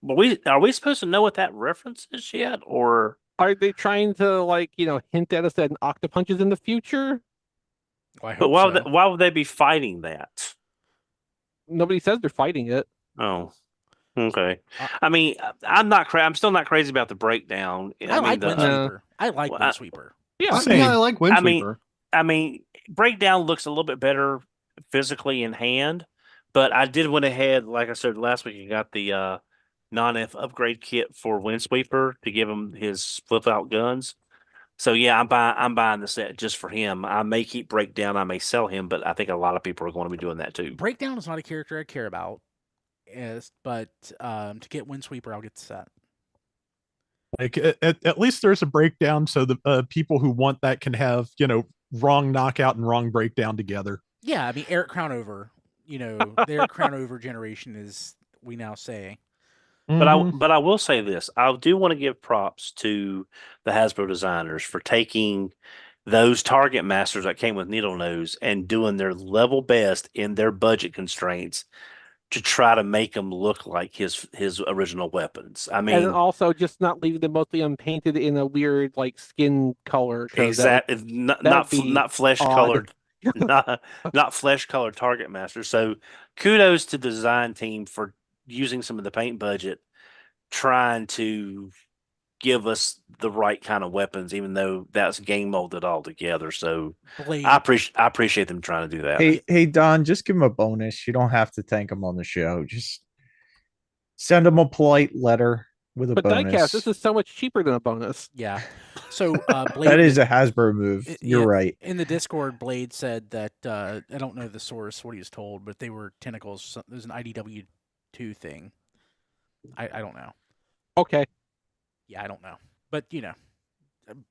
are we supposed to know what that reference is yet, or are they trying to hint at us that an Octopunch is in the future? Well, I hope but why so. why would they be fighting that? Nobody says they're fighting it. Oh, okay. I mean, I'm still not crazy about the breakdown. I like Windsweeper. I like Windsweeper. Yeah, I like Windsweeper. I mean, breakdown looks a little bit better physically in hand, but I did went ahead, like I said last week, and got the non-F upgrade kit for Windsweeper to give him his flip out guns. So yeah, I'm buying the set just for him. I may keep Breakdown, I may sell him, but I think a lot of people are going to be doing that too. Breakdown is not a character I care about, but to get Windsweeper, I'll get the set. Like at least there's a breakdown, so the people who want that can have wrong knockout and wrong breakdown together. Yeah, I mean Eric Crownover, the Eric Crownover generation is, we now say. But I will say this. I do want to give props to the Hasbro designers for taking those target masters that came with Needle Nose and doing their level best in their budget constraints to try to make them look like his original weapons. I mean, and also just not leaving them mostly unpainted in a weird skin color. Exactly, not flesh colored, not flesh colored target masters. So kudos to the design team for using some of the paint budget, trying to give us the right kind of weapons, even though that's game molded altogether. So Blade. I appreciate them trying to do that. Hey, Don, just give him a bonus. You don't have to thank him on the show. Just send him a polite letter with a bonus. Diecast, this is so much cheaper than a bonus. Yeah. So Blade, that is a Hasbro move. You're right. In the Discord, Blade said that I don't know the source, what he was told, but they were tentacles. There's an IDW 2 thing. I don't know. Okay. Yeah, I don't know. But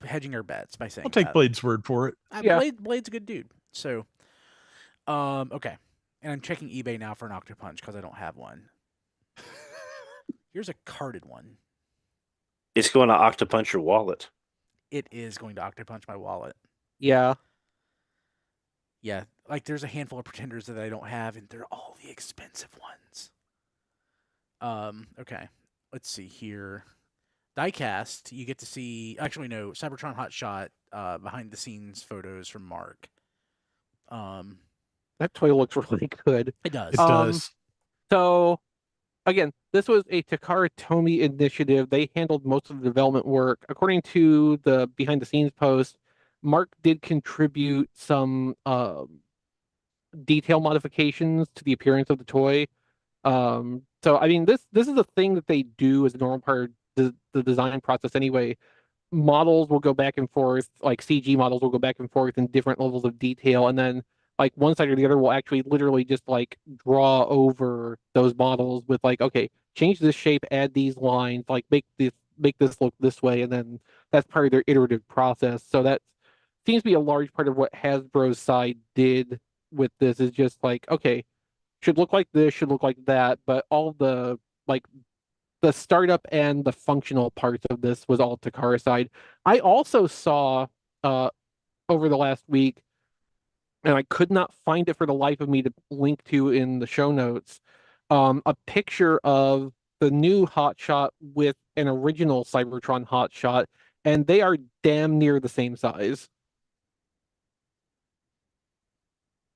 hedging our bets by saying I'll take Blade's word for it. Yeah. Blade's a good dude. So okay. And I'm checking eBay now for an Octopunch because I don't have one. Here's a carded one. It's going to Octopunch your wallet. It is going to Octopunch my wallet. Yeah. Yeah. There's a handful of pretenders that I don't have, and they're all the expensive ones. Okay. let's see here. Diecast, you get to see. Actually, no. Cybertron Hot Shot behind the scenes photos from Mark. That toy looks really good. It does. It does. So, again, this was a Takara Tomy initiative. They handled most of the development work. According to the behind the scenes post, Mark did contribute some detail modifications to the appearance of the toy. So I mean, this is a thing that they do as a normal part of the design process anyway. Models will go back and forth, like CG models will go back and forth in different levels of detail, and then like one side or the other will actually literally just like draw over those models with like, okay, change this shape, add these lines, like make this look this way, and then that's part of their iterative process. So that seems to be a large part of what Hasbro's side did with this is just like, okay, should look like this, should look like that, but all the like the startup and the functional parts of this was all Takara side. I also saw over the last week, and I could not find it for the life of me to link to in the show notes, a picture of the new Hotshot with an original Cybertron Hotshot, and they are damn near the same size.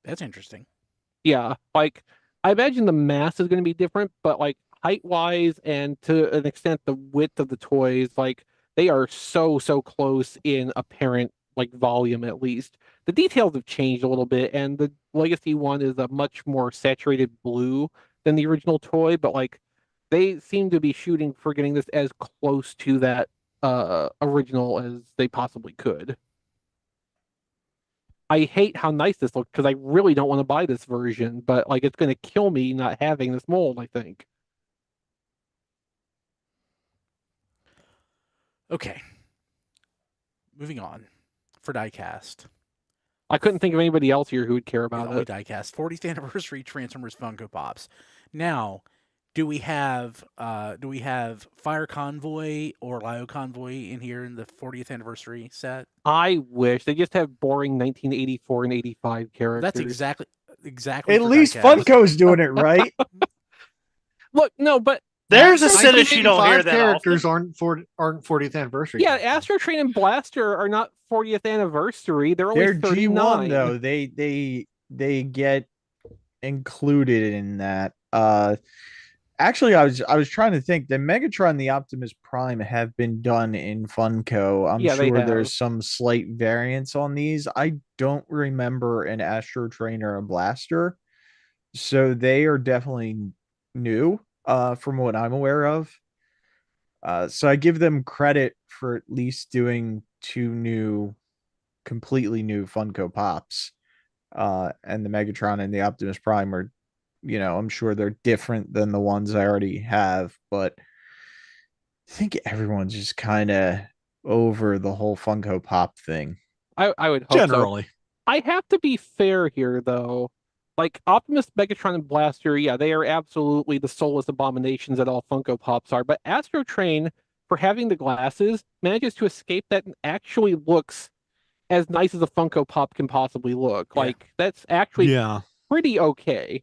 That's interesting. Yeah, like I imagine the mass is going to be different, but like height wise and to an extent the width of the toys, like they are so close in apparent like volume at least. The details have changed a little bit, and the Legacy one is a much more saturated blue than the original toy, but like they seem to be shooting for getting this as close to that original as they possibly could. I hate how nice this looks because I really don't want to buy this version, but like it's going to kill me not having this mold, I think. Okay. Moving on for diecast. I couldn't think of anybody else here who would care about Only it. diecast 40th anniversary Transformers Funko Pops. Now, do we have Fire Convoy or Lio Convoy in here in the 40th anniversary set? I wish they just have boring 1984 and 85 characters. That's exactly. At for least diecast. Funko's doing it right. Look, no, but There's a Astro- sentence you don't hear 1985 that characters often. aren't 40th anniversary. yeah, Astro Train and Blaster are not 40th anniversary. They're only They're 39. G1 though. They get included in that. Actually, I was trying to think. The Megatron, the Optimus Prime have been done in Funko. I'm Yeah, they sure have. there's some slight variance on these. I don't remember an Astro Train or a Blaster, so they are definitely new. From what I'm aware of. So I give them credit for at least doing two completely new Funko Pops. And the Megatron and the Optimus Prime are, I'm sure they're different than the ones I already have, but I think everyone's just kind of over the whole Funko Pop thing. I would hope so. Generally. I have to be fair here, though. Like Optimus, Megatron, and Blaster, yeah, they are absolutely the soulless abominations that all Funko Pops are. But Astro Train, for having the glasses, manages to escape that and actually looks as nice as a Funko Pop can possibly look. Yeah. Like that's actually Yeah. pretty okay.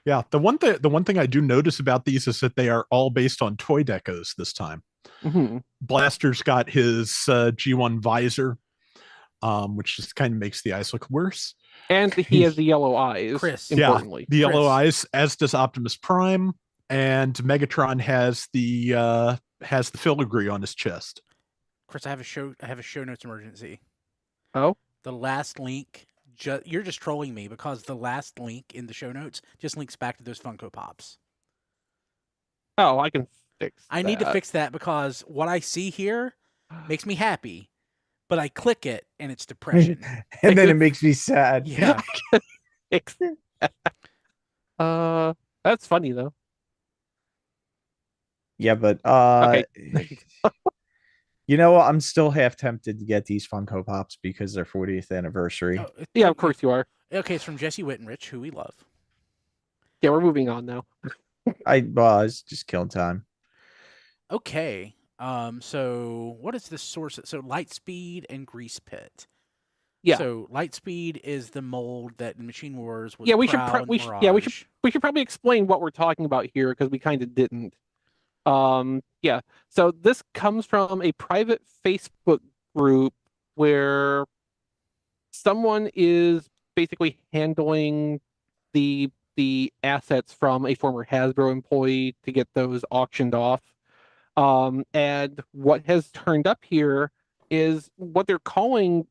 Yeah. The one thing I do notice about these is that they are all based on toy decos this time. Mm-hmm. Blaster's got his G1 visor, which just kind of makes the eyes look worse. And he has the yellow eyes, Chris. importantly. Yeah, the yellow Chris. eyes, as does Optimus Prime, and Megatron has the filigree on his chest. Chris, I have a show notes emergency. Oh? The last link. You're just trolling me because the last link in the show notes just links back to those Funko Pops. Oh, I can fix I need to fix that because what I see here makes me happy, but I click it and it's depression. And then it makes me sad. Yeah. fix that's funny though. Yeah, but Okay. you know what? I'm still half tempted to get these Funko Pops because they're 40th anniversary. Yeah, of course you are. Okay, it's from Jesse Wittenrich, who we love. Yeah, we're moving on now. It's just killing time. Okay. So what is the source? So Lightspeed and Grease Pit. Yeah. So Lightspeed is the mold that in Machine Wars was Yeah, we should Prowl and we should Mirage. probably explain what we're talking about here because we kind of didn't. Yeah. So this comes from a private Facebook group where someone is basically handling the assets from a former Hasbro employee to get those auctioned off. And what has turned up here is what they're calling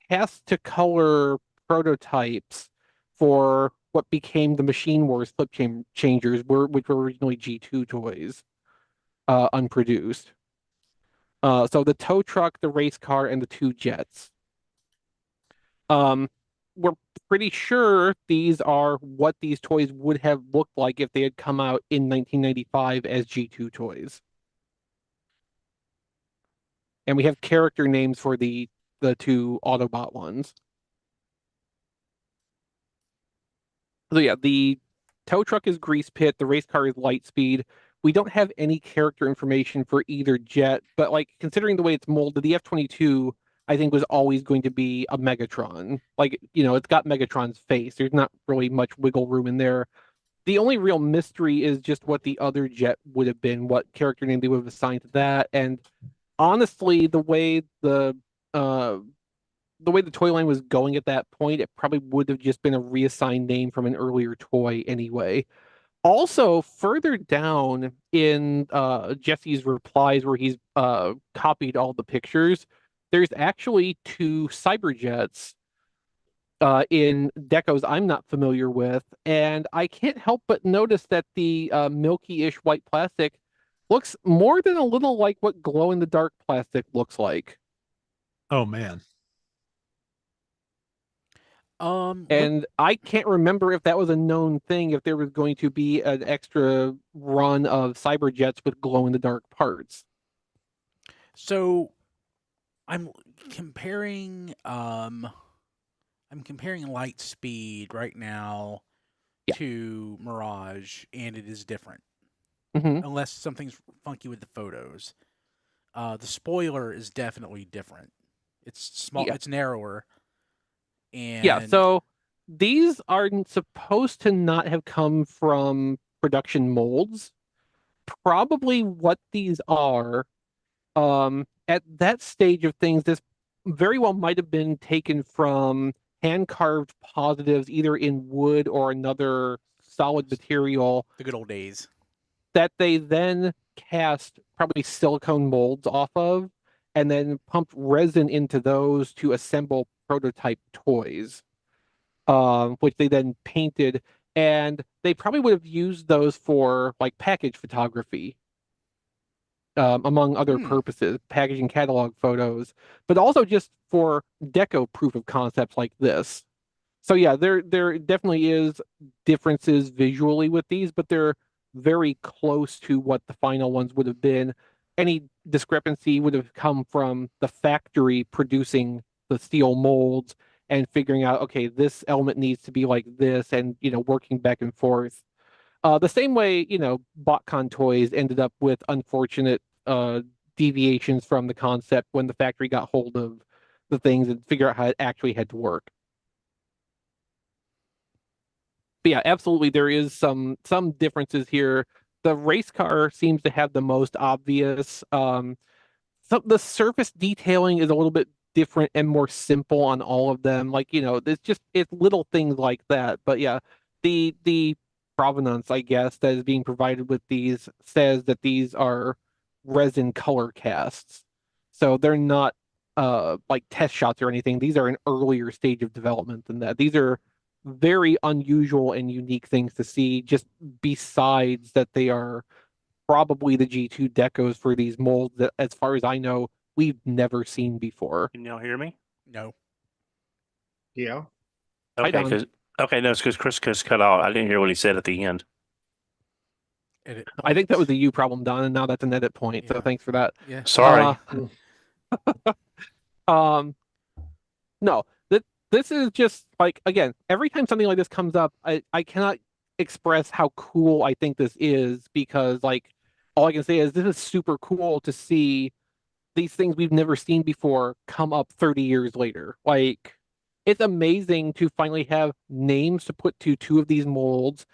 cast to color prototypes for what became the Machine Wars flip changers, which were originally G2 toys, unproduced. So the tow truck, the race car, and the two jets. We're pretty sure these are what these toys would have looked like if they had come out in 1995 as G2 toys. And we have character names for the two Autobot ones. So yeah, the tow truck is Grease Pit, the race car is Lightspeed. We don't have any character information for either jet, but like considering the way it's molded, the F-22 I think was always going to be a Megatron. Like, it's got Megatron's face. There's not really much wiggle room in there. The only real mystery is just what the other jet would have been, what character name they would have assigned to that. And honestly, uh the way the toy line was going at that point, it probably would have just been a reassigned name from an earlier toy anyway. Also, further down in Jesse's replies, where he's copied all the pictures, there's actually two Cyberjets in decos I'm not familiar with, and I can't help but notice that the milky-ish white plastic looks more than a little like what glow-in-the-dark plastic looks like. Oh man. And I can't remember if that was a known thing, if there was going to be an extra run of Cyberjets with glow-in-the-dark parts. So I'm comparing Lightspeed right now Yeah. to Mirage, and it is different. Mhm. Unless something's funky with the photos. The spoiler is definitely different. It's small, Yeah. it's narrower. Yeah, And so these are supposed to not have come from production molds. Probably what these are, at that stage of things, this very well might have been taken from hand-carved positives, either in wood or another solid material, the good old days. that they then cast probably silicone molds off of, and then pumped resin into those to assemble prototype toys, which they then painted. And they probably would have used those for like package photography, among other purposes, packaging catalog photos, but also just for deco proof of concepts like this. So yeah, there definitely is differences visually with these, but they're very close to what the final ones would have been. Any discrepancy would have come from the factory producing the steel molds and figuring out, okay, this element needs to be like this, and working back and forth. The same way, BotCon toys ended up with unfortunate deviations from the concept when the factory got hold of the things and figure out how it actually had to work. But yeah, absolutely, there is some differences here. The race car seems to have the most obvious. The surface detailing is a little bit different and more simple on all of them. Like, it's little things like that. But yeah, the provenance, I guess, that is being provided with these says that these are resin color casts. So they're not like test shots or anything. These are an earlier stage of development than that. These are very unusual and unique things to see, just besides that they are probably the G2 decos for these molds that, as far as I know, we've never seen before. Can y'all hear me? No. Yeah. Hi, Okay, Don. no, it's because Chris cut out. I didn't hear what he said at the end. Edit I think that was points. a you problem, Don, and now that's an edit point. So Yeah. thanks for that. Yeah. Sorry. No, this is just like, again, every time something like this comes up, I cannot express how cool I think this is, because like all I can say is this is super cool to see these things we've never seen before come up 30 years later. Like, it's amazing to finally have names to put to two of these molds,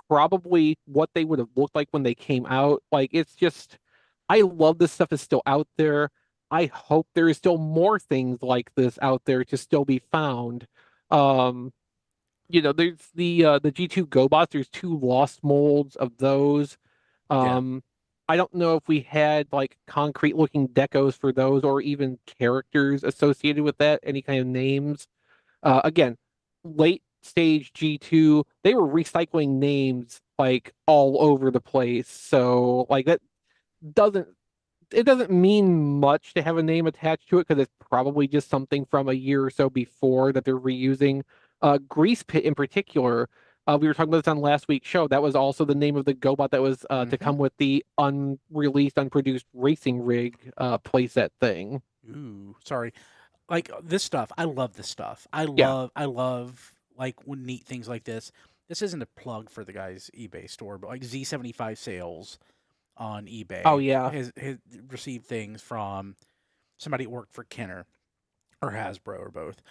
probably what they would have looked like when they came out. Like, it's just, I love this stuff is still out there. I hope there is still more things like this out there to still be found. Um, there's the G2 GoBots. There's 2 lost molds of those. Yeah. I don't know if we had like concrete looking decos for those or even characters associated with that, any kind of names. Again, late stage G2, they were recycling names like all over the place. So like that doesn't it doesn't mean much to have a name attached to it because it's probably just something from a year or so before that they're reusing. Grease Pit in particular, we were talking about this on last week's show. That was also the name of the GoBot that was to come with the unreleased, unproduced racing rig playset thing. Ooh, sorry. Like this stuff, I love this stuff. I Yeah. love like when neat things like this. This isn't a plug for the guy's eBay store, but like Z75 sales on eBay. Oh, yeah. has received things from somebody that worked for Kenner or Hasbro or both,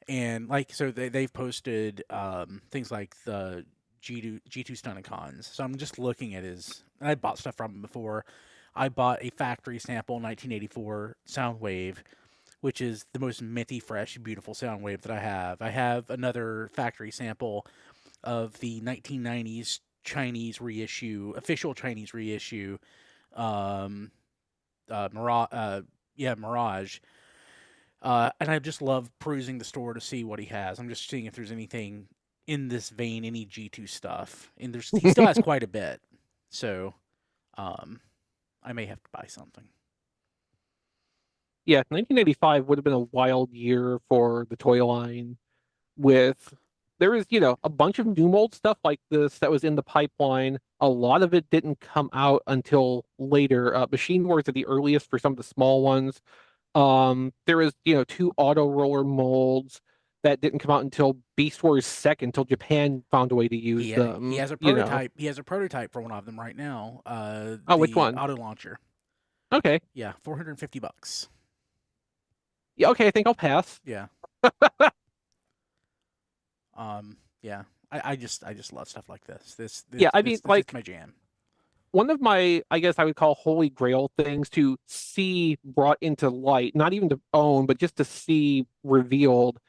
and like so they've posted things like the G2 Stunticons. So I'm just looking at his. I bought stuff from him before. I bought a factory sample 1984 Soundwave, which is the most minty, fresh, beautiful Soundwave that I have. I have another factory sample of the 1990s Chinese reissue, official Chinese reissue, Mirage. And I just love perusing the store to see what he has. I'm just seeing if there's anything in this vein, any G2 stuff. And he still has quite a bit. So, I may have to buy something. Yeah, 1985 would have been a wild year for the toy line there was, a bunch of new mold stuff like this that was in the pipeline. A lot of it didn't come out until later. Machine Wars are the earliest for some of the small ones. There was, 2 auto roller molds that didn't come out until Beast Wars second, until Japan found a way to use them. He has a prototype. He has a prototype for one of them right now. Which one? Auto launcher. Okay. Yeah, $450. Yeah, okay, I think I'll pass. Yeah. Yeah. I just love stuff like this. This is my jam. One of my, I guess I would call holy grail things to see brought into light, not even to own, but just to see revealed,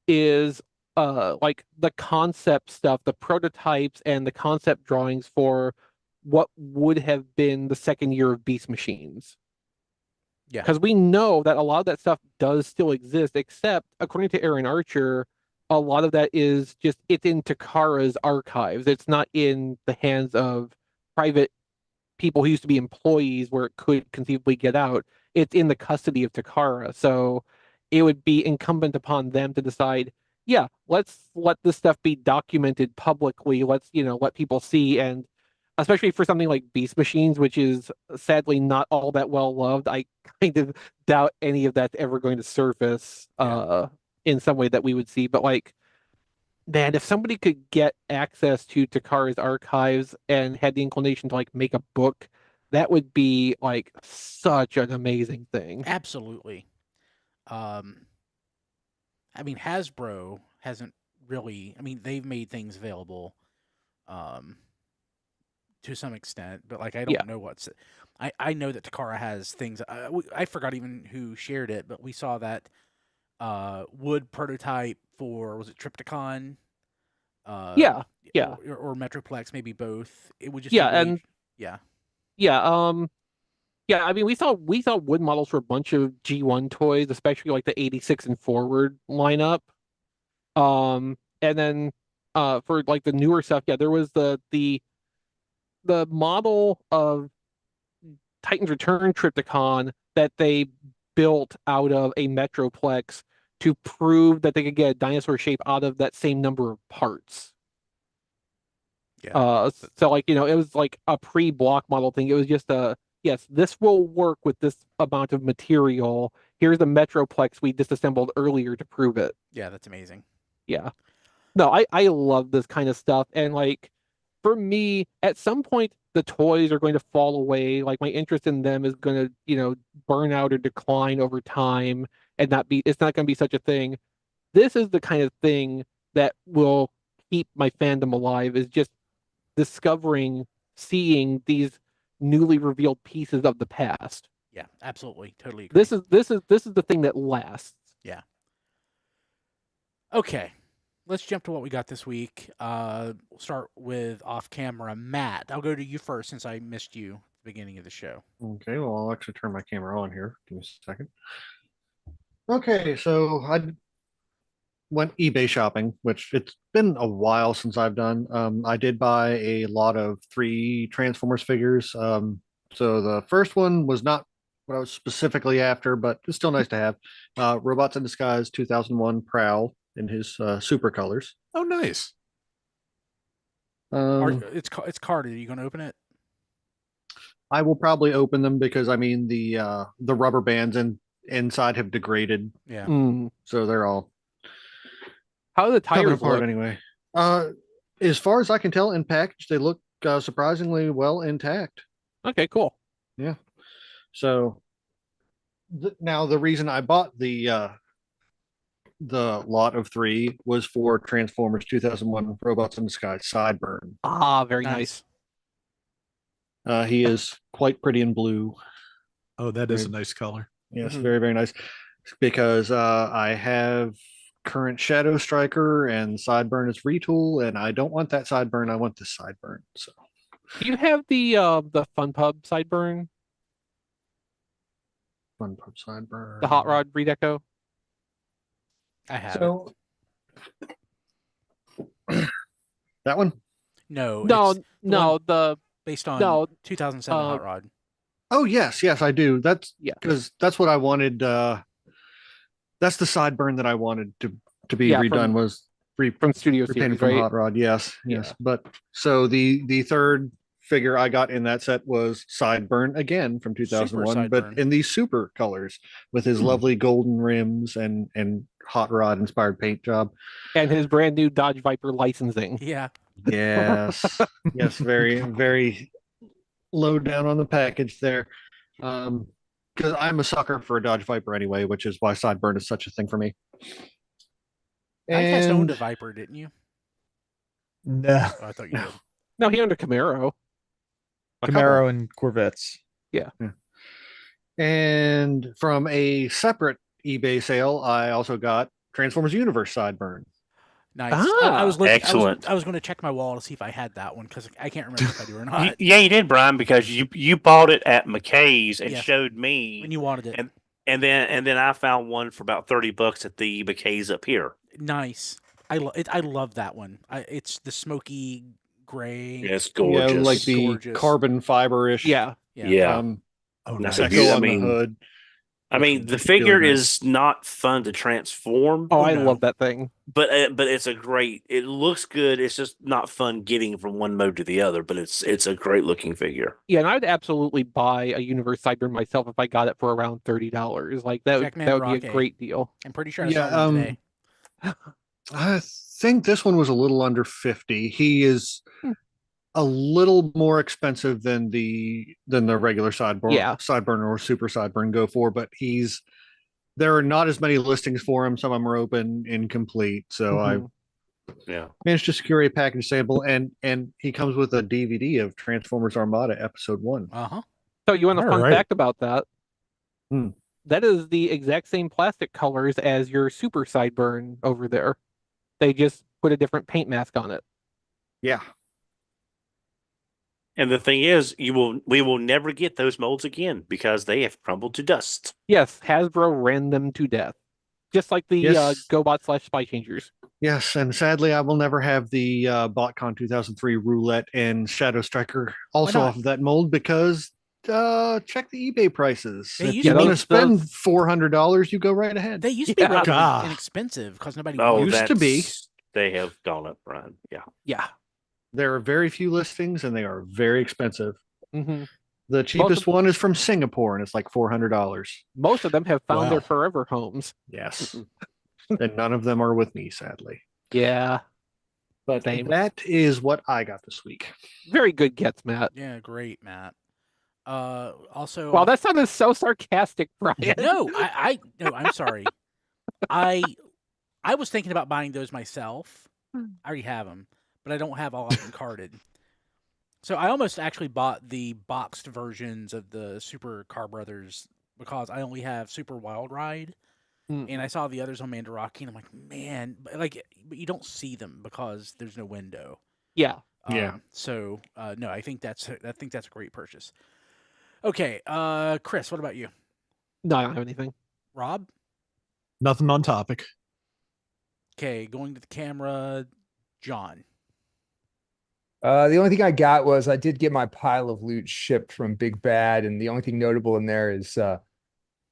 is like the concept stuff, the prototypes and the concept drawings for what would have been the second year of Beast Machines. Yeah. Because we know that a lot of that stuff does still exist, except according to Aaron Archer, a lot of that is just it's in Takara's archives. It's not in the hands of private people who used to be employees where it could conceivably get out. It's in the custody of Takara. So it would be incumbent upon them to decide, yeah, let's let this stuff be documented publicly. Let's, let people see. And especially for something like Beast Machines, which is sadly not all that well loved, I kind of doubt any of that's ever going to surface in some way that we would see. But like, man, if somebody could get access to Takara's archives and had the inclination to like make a book, that would be like such an amazing thing. Absolutely. I mean, Hasbro hasn't really. I mean, they've made things available, to some extent, but like I don't know what's. I know that Takara has things. I forgot even who shared it, but we saw that wood prototype for, was it Triptychon? Yeah. Or Metroplex, maybe both. It would just yeah. I mean, we saw wood models for a bunch of G1 toys, especially like the 86 and forward lineup. And then for like the newer stuff, there was the model of Titan's Return Triptychon that they built out of a Metroplex to prove that they could get a dinosaur shape out of that same number of parts. Yeah. So like, it was like a pre-block model thing. It was just yes, this will work with this amount of material. Here's the Metroplex we disassembled earlier to prove it. Yeah, that's amazing. Yeah. No, I love this kind of stuff. And like, for me, at some point, the toys are going to fall away. Like my interest in them is going to, burn out or decline over time and it's not going to be such a thing. This is the kind of thing that will keep my fandom alive, is just seeing these newly revealed pieces of the past. Yeah, absolutely, totally agree. This is the thing that lasts. Okay, let's jump to what we got this week. We'll start with off camera. Matt, I'll go to you first since I missed you at the beginning of the show. Okay, well, I'll actually turn my camera on here. Give me a second. Okay, so I went eBay shopping, which it's been a while since I've done. I did buy a lot of 3 Transformers figures. So the first one was not what I was specifically after, but it's still nice to have. Robots in Disguise 2001 Prowl in his super colors. Oh, nice. It's carded. Are you going to open it? I will probably open them because I mean the rubber bands inside have degraded, Yeah. so they're all How do the coming tires apart look? anyway. As far as I can tell, in package they look surprisingly well intact. Okay, cool. So now the reason I bought the lot of 3 was for Transformers 2001 Robots in Disguise Sideburn. Ah, very nice. He is quite pretty in blue. Oh, that is a nice color. Yes, very, very nice. Because I have current Shadow Striker and Sideburn is retool, and I don't want that Sideburn. I want this Sideburn. So Do you have the Fun Pub Sideburn, Fun Pub Sideburn. the Hot Rod Redeco? I have it. So that one? No, No, it's no, the based on no, 2007 Hot Rod. Oh yes, I do. That's Yeah. because that's what I wanted. That's the Sideburn that I wanted to be redone, was from Studio repainted Series, from right? Hot Rod. Yes. Yeah. But so the third figure I got in that set was Sideburn again from 2001, but Sideburn. in these super colors with his lovely golden rims and Hot Rod inspired paint job. And his brand new Dodge Viper licensing. Yeah. Yes. Yes, very, very low down on the package there. Because I'm a sucker for a Dodge Viper anyway, which is why Sideburn is such a thing for me. Diecast owned a Viper, didn't you? No, Oh, I thought you did. No, he owned a Camaro. Camaro and Corvettes. Yeah. And from a separate eBay sale, I also got Transformers Universe Sideburn. Nice. Ah, I was looking, excellent. I was going to check my wall to see if I had that one because I can't remember if I do or not. Yeah, you did, Brian, because you bought it at McKay's and Yes. showed me, When you wanted it. and then I found one for about $30 at the McKay's up here. Nice. I love that one. It's the smoky gray. Yeah, it's gorgeous. Yeah, like the Gorgeous. carbon fiber-ish. Yeah. Yeah. Oh, That's nice. a Echo I on mean, the hood. I mean, the Looks figure really nice. is not fun to transform, Oh, I no. love that thing. but it's a great. It looks good. It's just not fun getting from one mode to the other. But it's a great looking figure. Yeah, and I would absolutely buy a Universe Sideburn myself if I got it for around $30. Like that would Jackman be a Rocket. great deal. I'm pretty sure I Yeah, saw one today. I think this one was a little under 50. He is a little more expensive than the regular Sideburn, Yeah. Sideburn or Super Sideburn go for, but there are not as many listings for him. Some of them are open, incomplete. So Mhm. Yeah. I managed to secure a package sample, and he comes with a DVD of Transformers Armada Episode 1. So you want a All fun right. fact about that? Hmm. That is the exact same plastic colors as your Super Sideburn over there. They just put a different paint mask on it. Yeah. And the thing is, we will never get those molds again because they have crumbled to dust. Yes, Hasbro ran them to death. Just like the Yes. GoBot / Spy Changers. Yes, and sadly, I will never have the BotCon 2003 Roulette and Shadow Striker also not? off of that mold because check the eBay prices. They If used you to want be- to spend $400, you go right ahead. They used to be Yeah. relatively God. inexpensive because nobody Oh, wanted used to be. They have gone up, Brian. Yeah. Yeah. There are very few listings, and they are very expensive. hmm The cheapest one is from Singapore, and it's like $400. Most of them have found their Wow. forever homes. Yes, and none of them are with me, sadly. Yeah. But Same. that is what I got this week. Very good gets, Matt. Yeah, great, Matt. Also, Wow, that sounded so sarcastic, Brian. no, I'm sorry. I was thinking about buying those myself. I already have them, but I don't have all of them carded. So I almost actually bought the boxed versions of the Super Car Brothers because I only have Super Wild Ride, and I saw the others on Mandarake, and I'm like, man, but you don't see them because there's no window. Yeah. Yeah. So no, I think that's a great purchase. Okay, Chris, what about you? No, I don't have anything. Rob? Nothing on topic. Okay, going to the camera, John. The only thing I got was I did get my pile of loot shipped from Big Bad, and the only thing notable in there is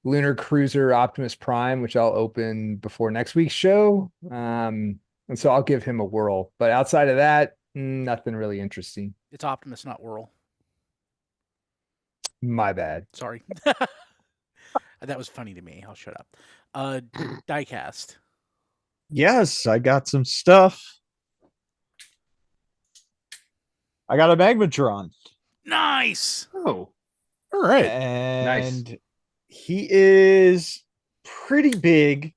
Lunar Cruiser Optimus Prime, which I'll open before next week's show. And so I'll give him a whirl. But outside of that, nothing really interesting. It's Optimus, not Whirl. My bad. Sorry. That was funny to me. I'll shut up. Diecast. Yes, I got some stuff. I got a Magmatron. Nice. Oh, All right. And he is pretty big.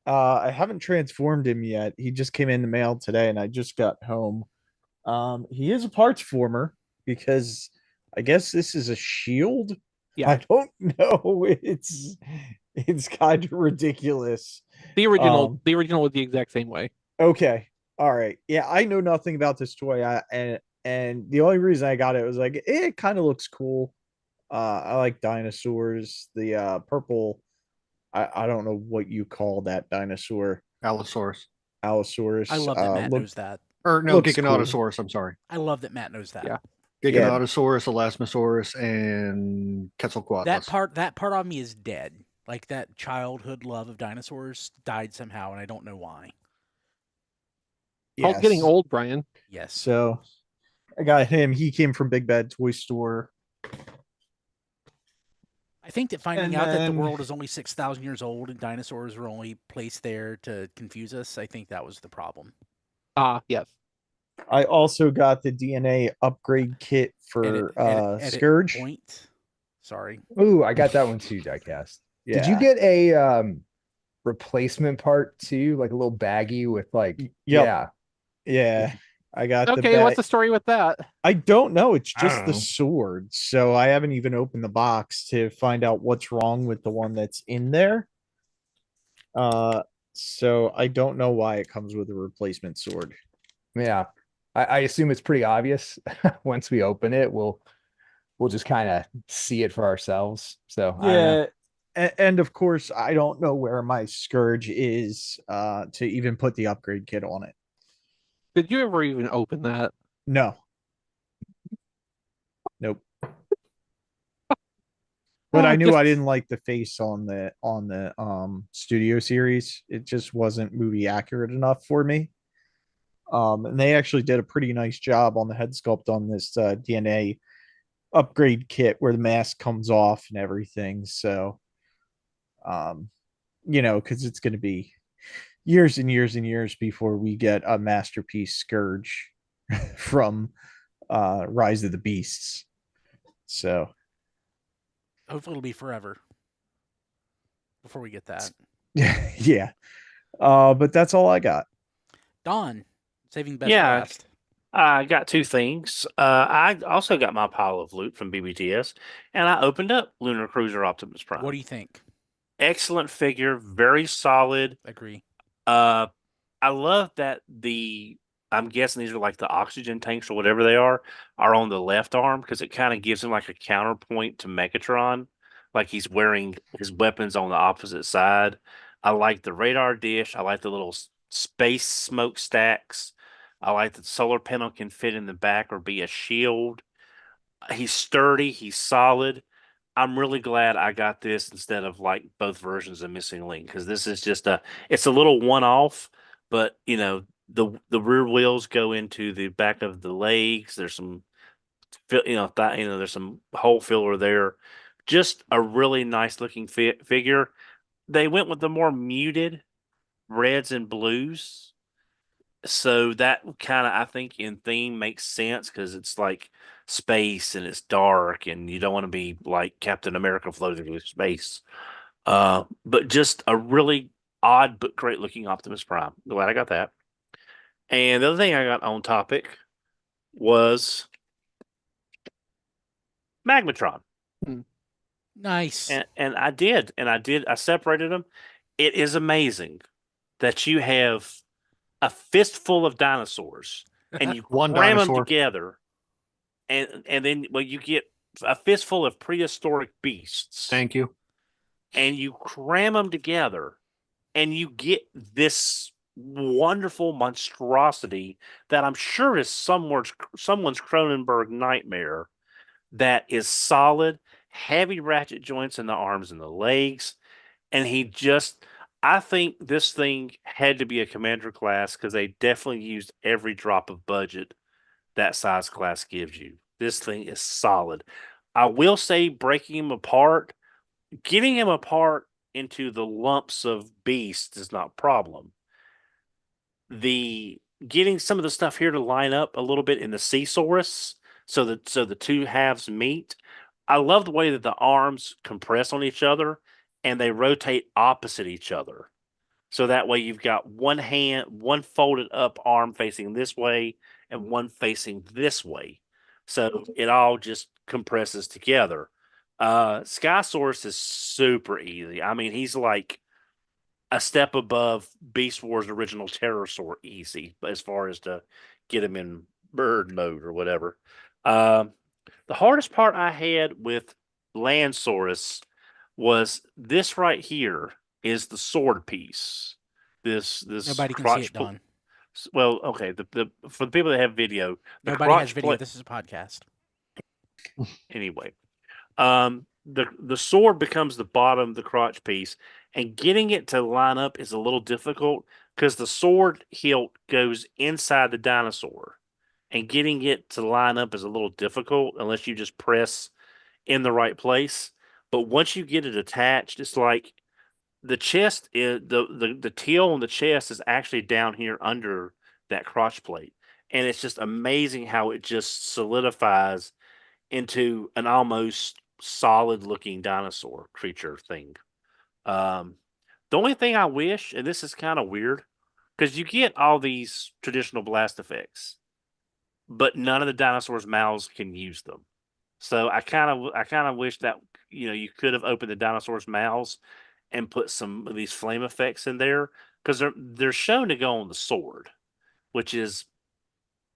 I haven't transformed him yet. He just came in the mail today and I just got home. He is a parts former because I guess this is a shield. Yeah. I don't know. It's kind of ridiculous. The original was the exact same way. Okay. All right. Yeah, I know nothing about this toy. And the only reason I got it was like it kind of looks cool. I like dinosaurs. The purple, I don't know what you call that dinosaur. Allosaurus. Allosaurus. I love that Matt knows that. Or no, Looks cool. Giganotosaurus. I'm sorry. I love that Matt knows that. Yeah. Giganotosaurus, Elasmosaurus, and Quetzalcoatlus. That part of me is dead. Like that childhood love of dinosaurs died somehow, and I don't know why. Paul's getting Yes. old, Brian. Yes. So I got him. He came from Big Bad Toy Store. I think that finding And out that the then- world is only 6,000 years old and dinosaurs were only placed there to confuse us, I think that was the problem. Yes. I also got the DNA upgrade kit for Edit Scourge. Point. Sorry. Ooh, I got that one too, Diecast. Yeah. Did you get a replacement part too? Like a little baggie with like Yep. Yeah. I got the Okay, what's the story with that? I don't know. It's I just don't the know. sword. So I haven't even opened the box to find out what's wrong with the one that's in there. So I don't know why it comes with a replacement sword. Yeah. I assume it's pretty obvious. Once we open it, we'll just kind of see it for ourselves. So I don't know. And of course, I don't know where my Scourge is to even put the upgrade kit on it. Did you ever even open that? No. Nope. But I knew just- I didn't like the face on the studio series. It just wasn't movie accurate enough for me. And they actually did a pretty nice job on the head sculpt on this DNA upgrade kit where the mask comes off and everything. So because it's going to be years and years and years before we get a masterpiece Scourge from Rise of the Beasts. So Hopefully it'll be forever before we get that. yeah. But that's all I got. Don, saving best Yeah. for last. I got two things. I also got my pile of loot from BBTS, and I opened up Lunar Cruiser Optimus Prime. What do you think? Excellent figure, very solid. Agree. I love that I'm guessing these are like the oxygen tanks or whatever they are on the left arm because it kind of gives him like a counterpoint to Megatron, like he's wearing his weapons on the opposite side. I like the radar dish. I like the little space smokestacks. I like that the solar panel can fit in the back or be a shield. He's sturdy. He's solid. I'm really glad I got this instead of like both versions of Missing Link because this is just it's a little one-off, but the rear wheels go into the back of the legs. There's some there's some hole filler there. Just a really nice looking figure. They went with the more muted reds and blues. So that kind of, I think, in theme makes sense because it's like space and it's dark and you don't want to be like Captain America floating through space. But just a really odd but great looking Optimus Prime. Glad I got that. And the other thing I got on topic was Magmatron. Nice. And I separated them. It is amazing that you have a fistful of dinosaurs and you One cram them dinosaur. together, and then you get a fistful of prehistoric beasts, Thank you. and you cram them together, and you get this wonderful monstrosity that I'm sure is someone's Cronenberg nightmare. That is solid, heavy ratchet joints in the arms and the legs, and I think this thing had to be a commander class because they definitely used every drop of budget that size class gives you. This thing is solid. I will say breaking him apart, getting him apart into the lumps of beasts is not a problem. The getting some of the stuff here to line up a little bit in the Seasaurus so the two halves meet. I love the way that the arms compress on each other and they rotate opposite each other. So that way you've got one folded up arm facing this way and one facing this way. So it all just compresses together. Skysaurus is super easy. I mean, he's like a step above Beast Wars original Pterosaur easy, but as far as to get him in bird mode or whatever. The hardest part I had with Landsaurus was this right here is the sword piece. This Nobody can see crotch it, Don. well, okay. The for the people that have video, Nobody has video. This is a podcast. Anyway, the sword becomes the bottom of the crotch piece, and getting it to line up is a little difficult because the sword hilt goes inside the dinosaur, and getting it to line up is a little difficult unless you just press in the right place. But once you get it attached, it's like the chest is the tail on the chest is actually down here under that crotch plate, and it's just amazing how it just solidifies into an almost solid looking dinosaur creature thing. The only thing I wish, and this is kind of weird, because you get all these traditional blast effects, but none of the dinosaurs' mouths can use them. So I kind of wish that you could have opened the dinosaurs' mouths and put some of these flame effects in there because they're shown to go on the sword, which is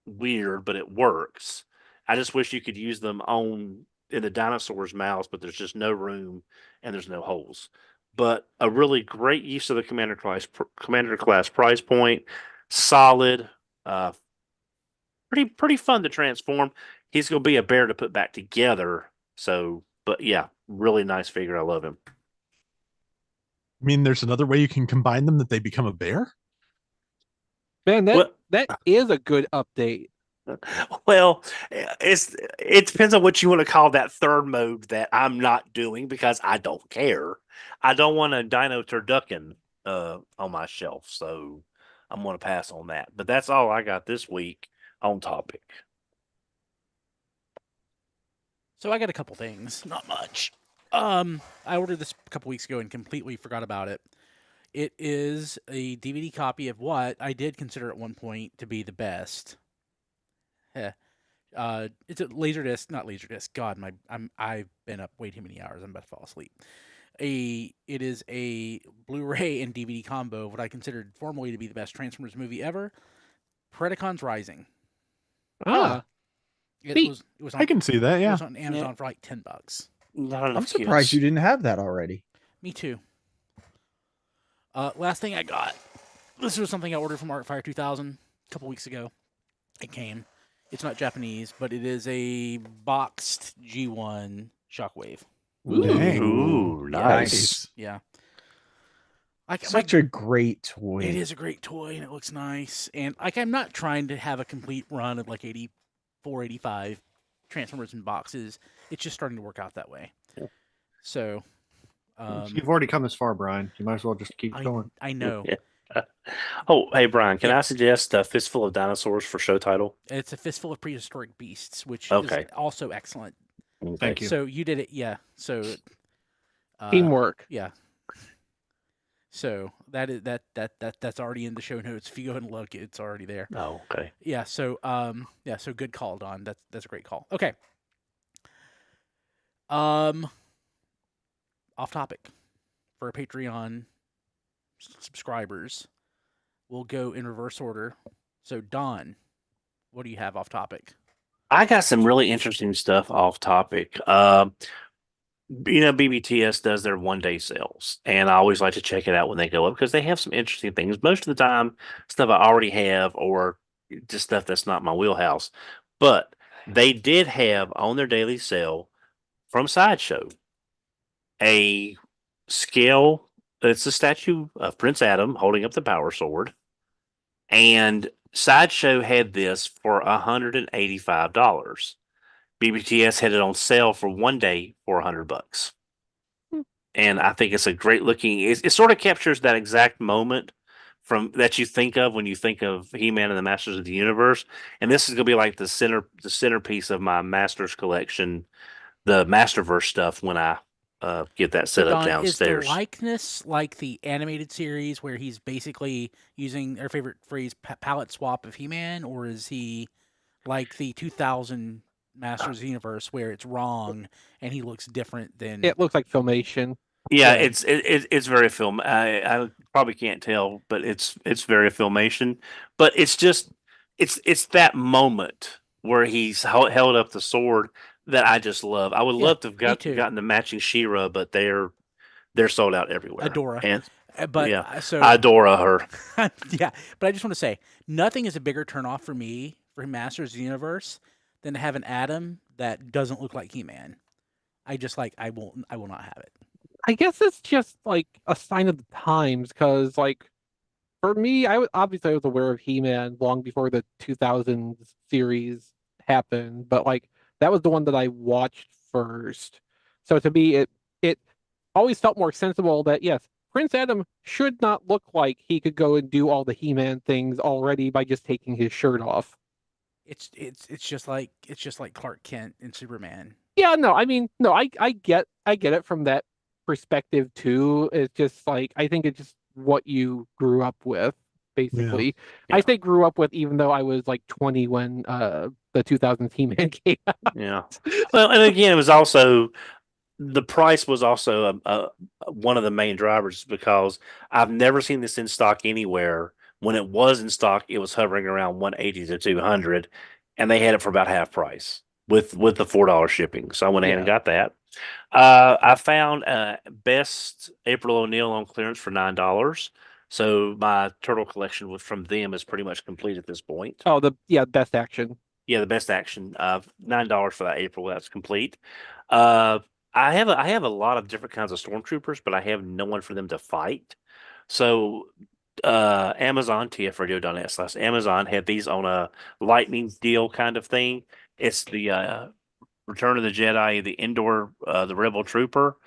weird, but it works. I just wish you could use them in the dinosaurs' mouths, but there's just no room and there's no holes. But a really great use of the commander class price point, solid, pretty fun to transform. He's gonna be a bear to put back together. So, but yeah, really nice figure. I love him. I mean, there's another way you can combine them that they become a bear. Man, Well- that is a good update. Well, it depends on what you want to call that third mode that I'm not doing because I don't care. I don't want a Dino Turducken on my shelf, so I'm going to pass on that. But that's all I got this week on topic. So I got a couple things, not much. I ordered this a couple weeks ago and completely forgot about it. It is a DVD copy of what I did consider at one point to be the best. It's a Laserdisc, not Laserdisc. God, I've been up way too many hours. I'm about to fall asleep. It is a Blu-ray and DVD combo of what I considered formerly to be the best Transformers movie ever, Predacons Rising. It was on, I can see that. it Yeah. was on Amazon for like $10. Not enough I'm surprised kids. you didn't have that already. Me too. Last thing I got. This was something I ordered from Artfire 2000 a couple weeks ago. It came. It's not Japanese, but it is a boxed G1 Shockwave. Dang. Ooh, nice. Yeah. Such a great toy. It is a great toy, and it looks nice. And I'm not trying to have a complete run of like 84, 85 Transformers in boxes. It's just starting to work out that way. So, You've already come this far, Brian. You might as well just keep going. I know. Yeah. Oh, hey Brian, can Yeah. I suggest a Fistful of Dinosaurs for show title? It's a fistful of prehistoric beasts, which Okay. is also excellent. Thank you. So you did it, yeah. So Teamwork. yeah. So that's already in the show notes. If you go and look, it's already there. Oh, okay. Yeah. So so good call, Don. That's a great call. Okay. Off topic for our Patreon subscribers. We'll go in reverse order. So, Don, what do you have off topic? I got some really interesting stuff off topic. BBTS does their 1 day sales, and I always like to check it out when they go up because they have some interesting things. Most of the time, stuff I already have or just stuff that's not my wheelhouse. But they did have on their daily sale from Sideshow a scale. It's a statue of Prince Adam holding up the power sword, and Sideshow had this for $185. BBTS had it on sale for 1 day for $100. And I think it's a great looking. It sort of captures that exact moment from that you think of when you think of He-Man and the Masters of the Universe. And this is going to be like the centerpiece of my Masters collection, the Masterverse stuff when I get that set up Don, downstairs. is the likeness like the animated series where he's basically using their favorite phrase, palette swap of He-Man, or is he like the 2000 Masters of the Universe where it's wrong and he looks different than? It looks like Filmation. Yeah, Yeah. it's very film. I probably can't tell, but it's very filmation. But it's just it's that moment where he's held up the sword that I just love. I would Yeah, love to have me too. gotten the matching She-Ra, but they're sold out everywhere. Adora. And But yeah, so I adore her. yeah, but I just want to say nothing is a bigger turnoff for me for Masters of the Universe than to have an Adam that doesn't look like He-Man. I just like I will not have it. I guess it's just like a sign of the times because, like, for me, obviously I was aware of He-Man long before the 2000s series happened, but like that was the one that I watched first. So to me, it always felt more sensible that yes, Prince Adam should not look like he could go and do all the He-Man things already by just taking his shirt off. It's just like Clark Kent and Superman. Yeah, no, I mean, no, I get it from that perspective too. It's just like I think it's just what you grew up with, basically. Yeah. I say grew up with even though I was like 20 when the 2000 He-Man came out. Yeah. Well, and again, it was also the price was also one of the main drivers because I've never seen this in stock anywhere. When it was in stock, it was hovering around 180 to 200, and they had it for about half price with the $4 shipping. So I went ahead and got that. I found Best April O'Neil on clearance for $9. So my turtle collection from them is pretty much complete at this point. Oh, best action. Yeah, the best action. $9 for that April. That's complete. I have a lot of different kinds of stormtroopers, but I have no one for them to fight. So Amazon TFRadio.net/Amazon had these on a lightning deal kind of thing. It's the Return of the Jedi, the indoor the Rebel Trooper.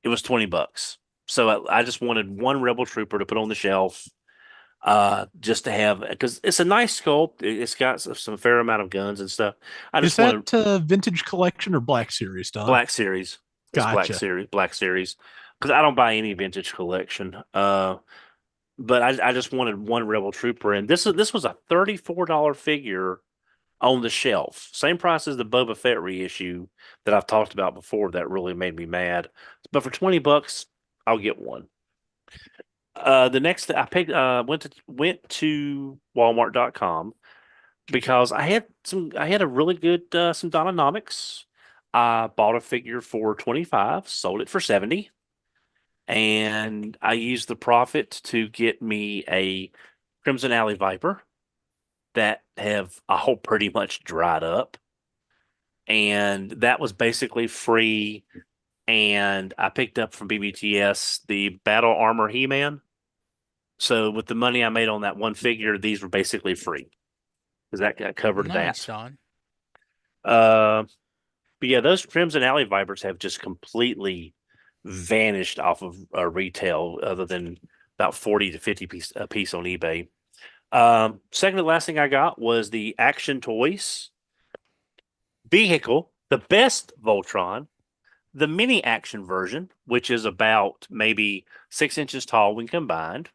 It was $20. So I just wanted one Rebel Trooper to put on the shelf. Just to have because it's a nice sculpt. It's got some fair amount of guns and stuff. I Is just wanted that Vintage Collection or Black Series, Don? Black Series. It's Gotcha. Black Series. Because I don't buy any vintage collection. But I just wanted one Rebel Trooper, and this was a $34 figure on the shelf. Same price as the Boba Fett reissue that I've talked about before. That really made me mad. But for $20, I'll get one. The next I picked went to Walmart.com because I had a really good some Dynamics. I bought a figure for 25, sold it for 70, and I used the profit to get me a Crimson Alley Viper that have all pretty much dried up. And that was basically free. And I picked up from BBTS the Battle Armor He-Man. So with the money I made on that one figure, these were basically free because that covered Nice, that. Don. But yeah, those Crimson Alley Vipers have just completely vanished off of retail, other than about 40 to 50 a piece on eBay. Second to last thing I got was the Action Toys vehicle, the best Voltron, the mini action version, which is about maybe 6 inches tall when combined.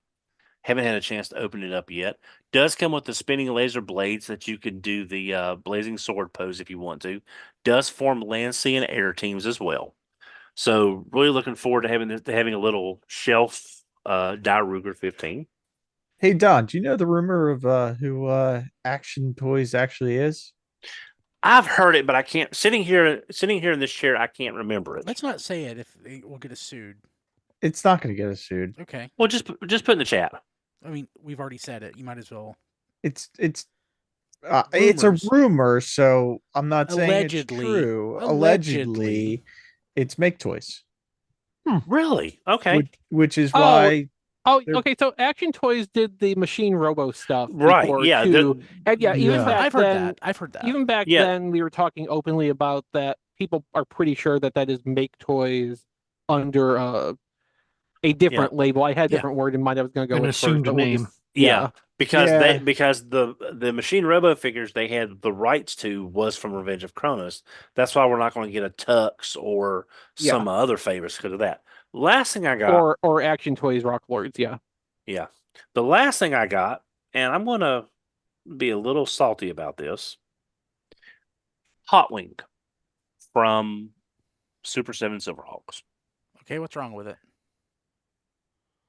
Haven't had a chance to open it up yet. Does come with the spinning laser blades that you can do the blazing sword pose if you want to. Does form land, sea, and air teams as well. So really looking forward to having a little shelf Die Ruger 15. Hey Don, do you know the rumor of who Action Toys actually is? I've heard it, but I can't. Sitting here in this chair, I can't remember it. Let's not say it if we'll get us sued. It's not going to get us sued. Okay. Well, just put in the chat. I mean, we've already said it. You might as well. It's a Rumors. rumor, so I'm not saying it's Allegedly. true. Allegedly. It's Make Toys, Really? Okay. which is Oh, why Oh, They're- okay. So Action Toys did the Machine Robo stuff, Right, before, yeah, too. And yeah, even Yeah. back I've heard then, that. I've heard that. even back Yeah. then, we were talking openly about that. People are pretty sure that is Make Toys under a different label. I had a Yeah. different word in mind I was going to go An with first, assumed but we'll name. just- yeah. Because Yeah. because the Machine Robo figures they had the rights to was from Revenge of Cronus. That's why we're not going to get a Tux or Yeah. some other favorites because of that. Last thing I got, Or Action Toys Rock Lords, yeah. yeah, the last thing I got, and I'm going to be a little salty about this. Hot Wing from Super 7 Silverhawks. Okay, what's wrong with it?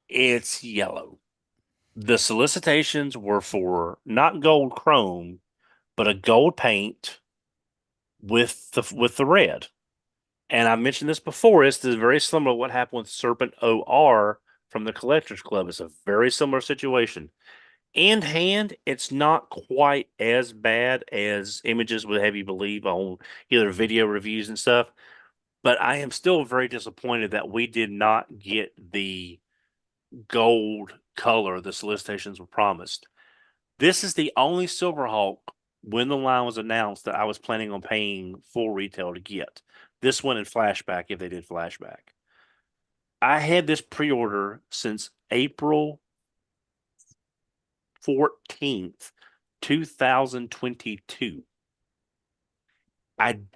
It's yellow. The solicitations were for not gold chrome, but a gold paint with the red. And I mentioned this before. This is very similar to what happened with Serpent OR from the Collectors Club. It's a very similar situation. In hand, it's not quite as bad as images would have you believe on either video reviews and stuff. But I am still very disappointed that we did not get the gold color the solicitations were promised. This is the only Silverhawk when the line was announced that I was planning on paying full retail to get. This one in flashback if they did flashback. I had this pre-order since April 14th, 2022.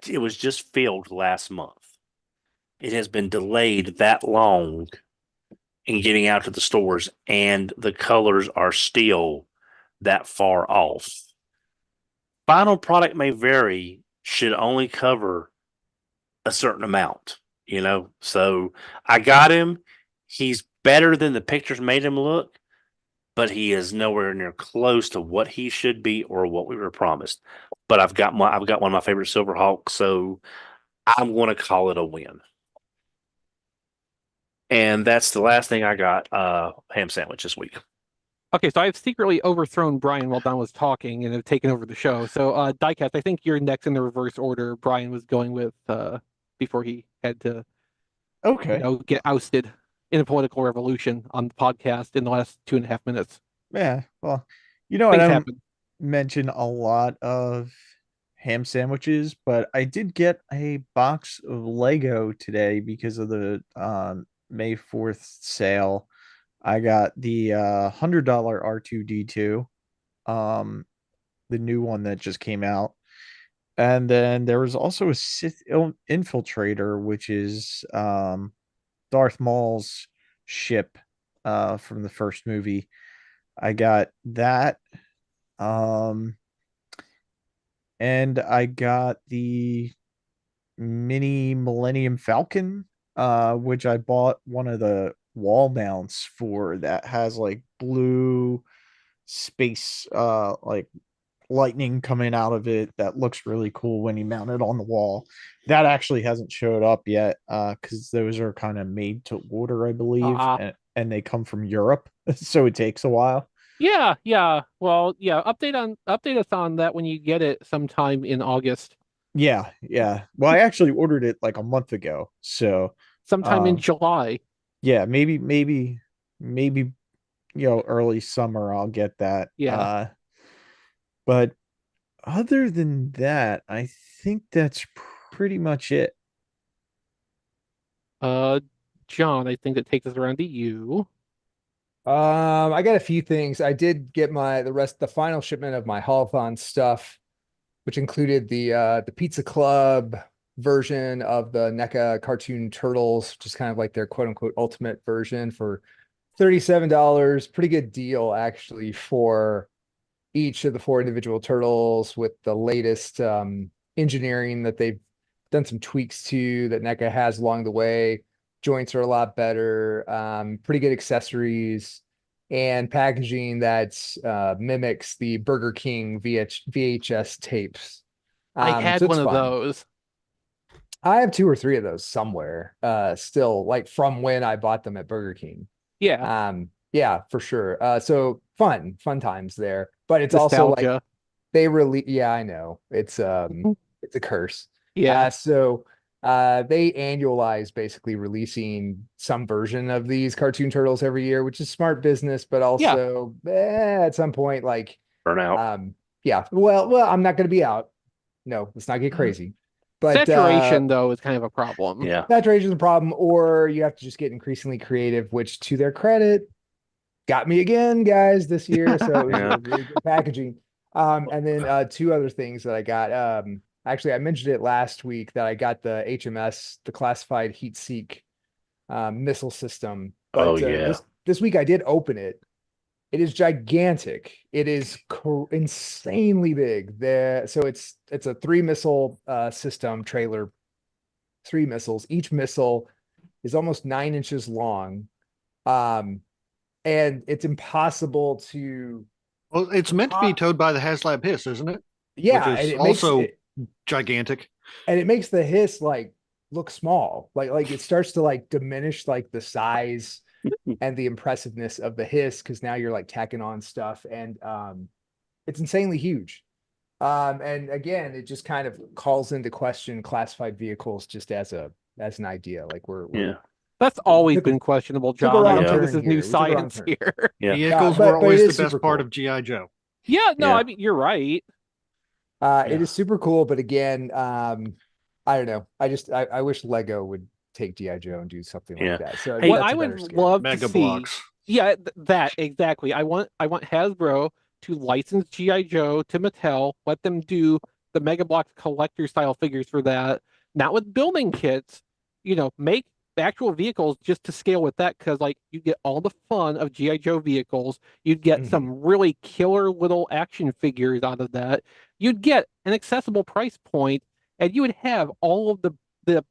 It was just filled last month. It has been delayed that long in getting out to the stores, and the colors are still that far off. Final product may vary, should only cover a certain amount, So I got him. He's better than the pictures made him look, but he is nowhere near close to what he should be or what we were promised. But I've got one of my favorite Silverhawks, so I'm going to call it a win. And that's the last thing I got. Ham sandwich this week. Okay, so I've secretly overthrown Brian while Don was talking and have taken over the show. So, Diecast, I think you're next in the reverse order Brian was going with before he had to, okay. get ousted in a political revolution on the podcast in the last 2.5 minutes. Yeah. Well, I Things don't happen. mention a lot of ham sandwiches, but I did get a box of Lego today because of the May 4th sale. I got the $100 R2D2, the new one that just came out. And then there was also a Sith Infiltrator, which is Darth Maul's ship from the first movie. I got that. And I got the mini Millennium Falcon, which I bought one of the wall mounts for that has like blue space like lightning coming out of it that looks really cool when you mount it on the wall. That actually hasn't showed up yet because those are kind of made to order, I believe, and they come from Europe, so it takes a while. Yeah. Well, yeah. Update us on that when you get it sometime in August. Yeah. Well, I actually ordered it like a month ago, so Sometime in July. yeah, maybe early summer I'll get that. Yeah. But other than that, I think that's pretty much it. John, I think that takes us around to you. I got a few things. I did get the final shipment of my Holothon stuff, which included the Pizza Club version of the NECA cartoon turtles, just kind of like their quote unquote ultimate version for $37. Pretty good deal actually for each of the 4 individual turtles with the latest engineering that they've done some tweaks to that NECA has along the way. Joints are a lot better, pretty good accessories, and packaging that mimics the Burger King VHS tapes. I had so it's one of fun. those. I have 2 or 3 of those somewhere, still, like from when I bought them at Burger King. Yeah. Yeah, for sure. So fun times there. But it's also like Nostalgia. they really, yeah, I know. It's a curse. Yeah. So they annualize basically releasing some version of these cartoon turtles every year, which is smart business, but also at some point, like Burnout. yeah. Well, I'm not gonna be out. No, let's not get crazy. But Saturation, though, is kind of a problem. Yeah. saturation is a problem, or you have to just get increasingly creative, which to their credit, got me again, guys, this year. So it was Yeah. really good packaging. And then 2 other things that I got. Actually, I mentioned it last week that I got the HMS, the classified heat seek missile system. But Oh, yeah. this week I did open it. It is gigantic. It is insanely big. So it's a 3 missile system trailer, 3 missiles. Each missile is almost 9 inches long. And it's impossible to. Well, it's meant to be towed by the HasLab Hiss, isn't it? Yeah, Which is and it also makes gigantic. and it makes the hiss like look small. Like it starts to like diminish like the size and the impressiveness of the hiss, because now you're like tacking on stuff, and it's insanely huge. And again, it just kind of calls into question classified vehicles just as an idea. Like we're Yeah. That's always took a- been questionable, took a John. I wrong don't think turn this is here. new We took a wrong science turn. here. Yeah. Vehicles but were always it the is best super part cool. of G.I. Joe. Yeah, no, Yeah. I mean, you're right. It is super cool, but again, I don't know. I wish Lego would take G.I. Joe and do something Yeah. like that. So Hey, What that's I a better would scale. love to Mega see, blocks. yeah, that exactly. I want Hasbro to license GI Joe to Mattel, let them do the Mega Bloks collector style figures for that, not with building kits. Make actual vehicles just to scale with that, because like you get all the fun of GI Joe vehicles, you'd get Mhm. some really killer little action figures out of that. You'd get an accessible price point, and you would have all of the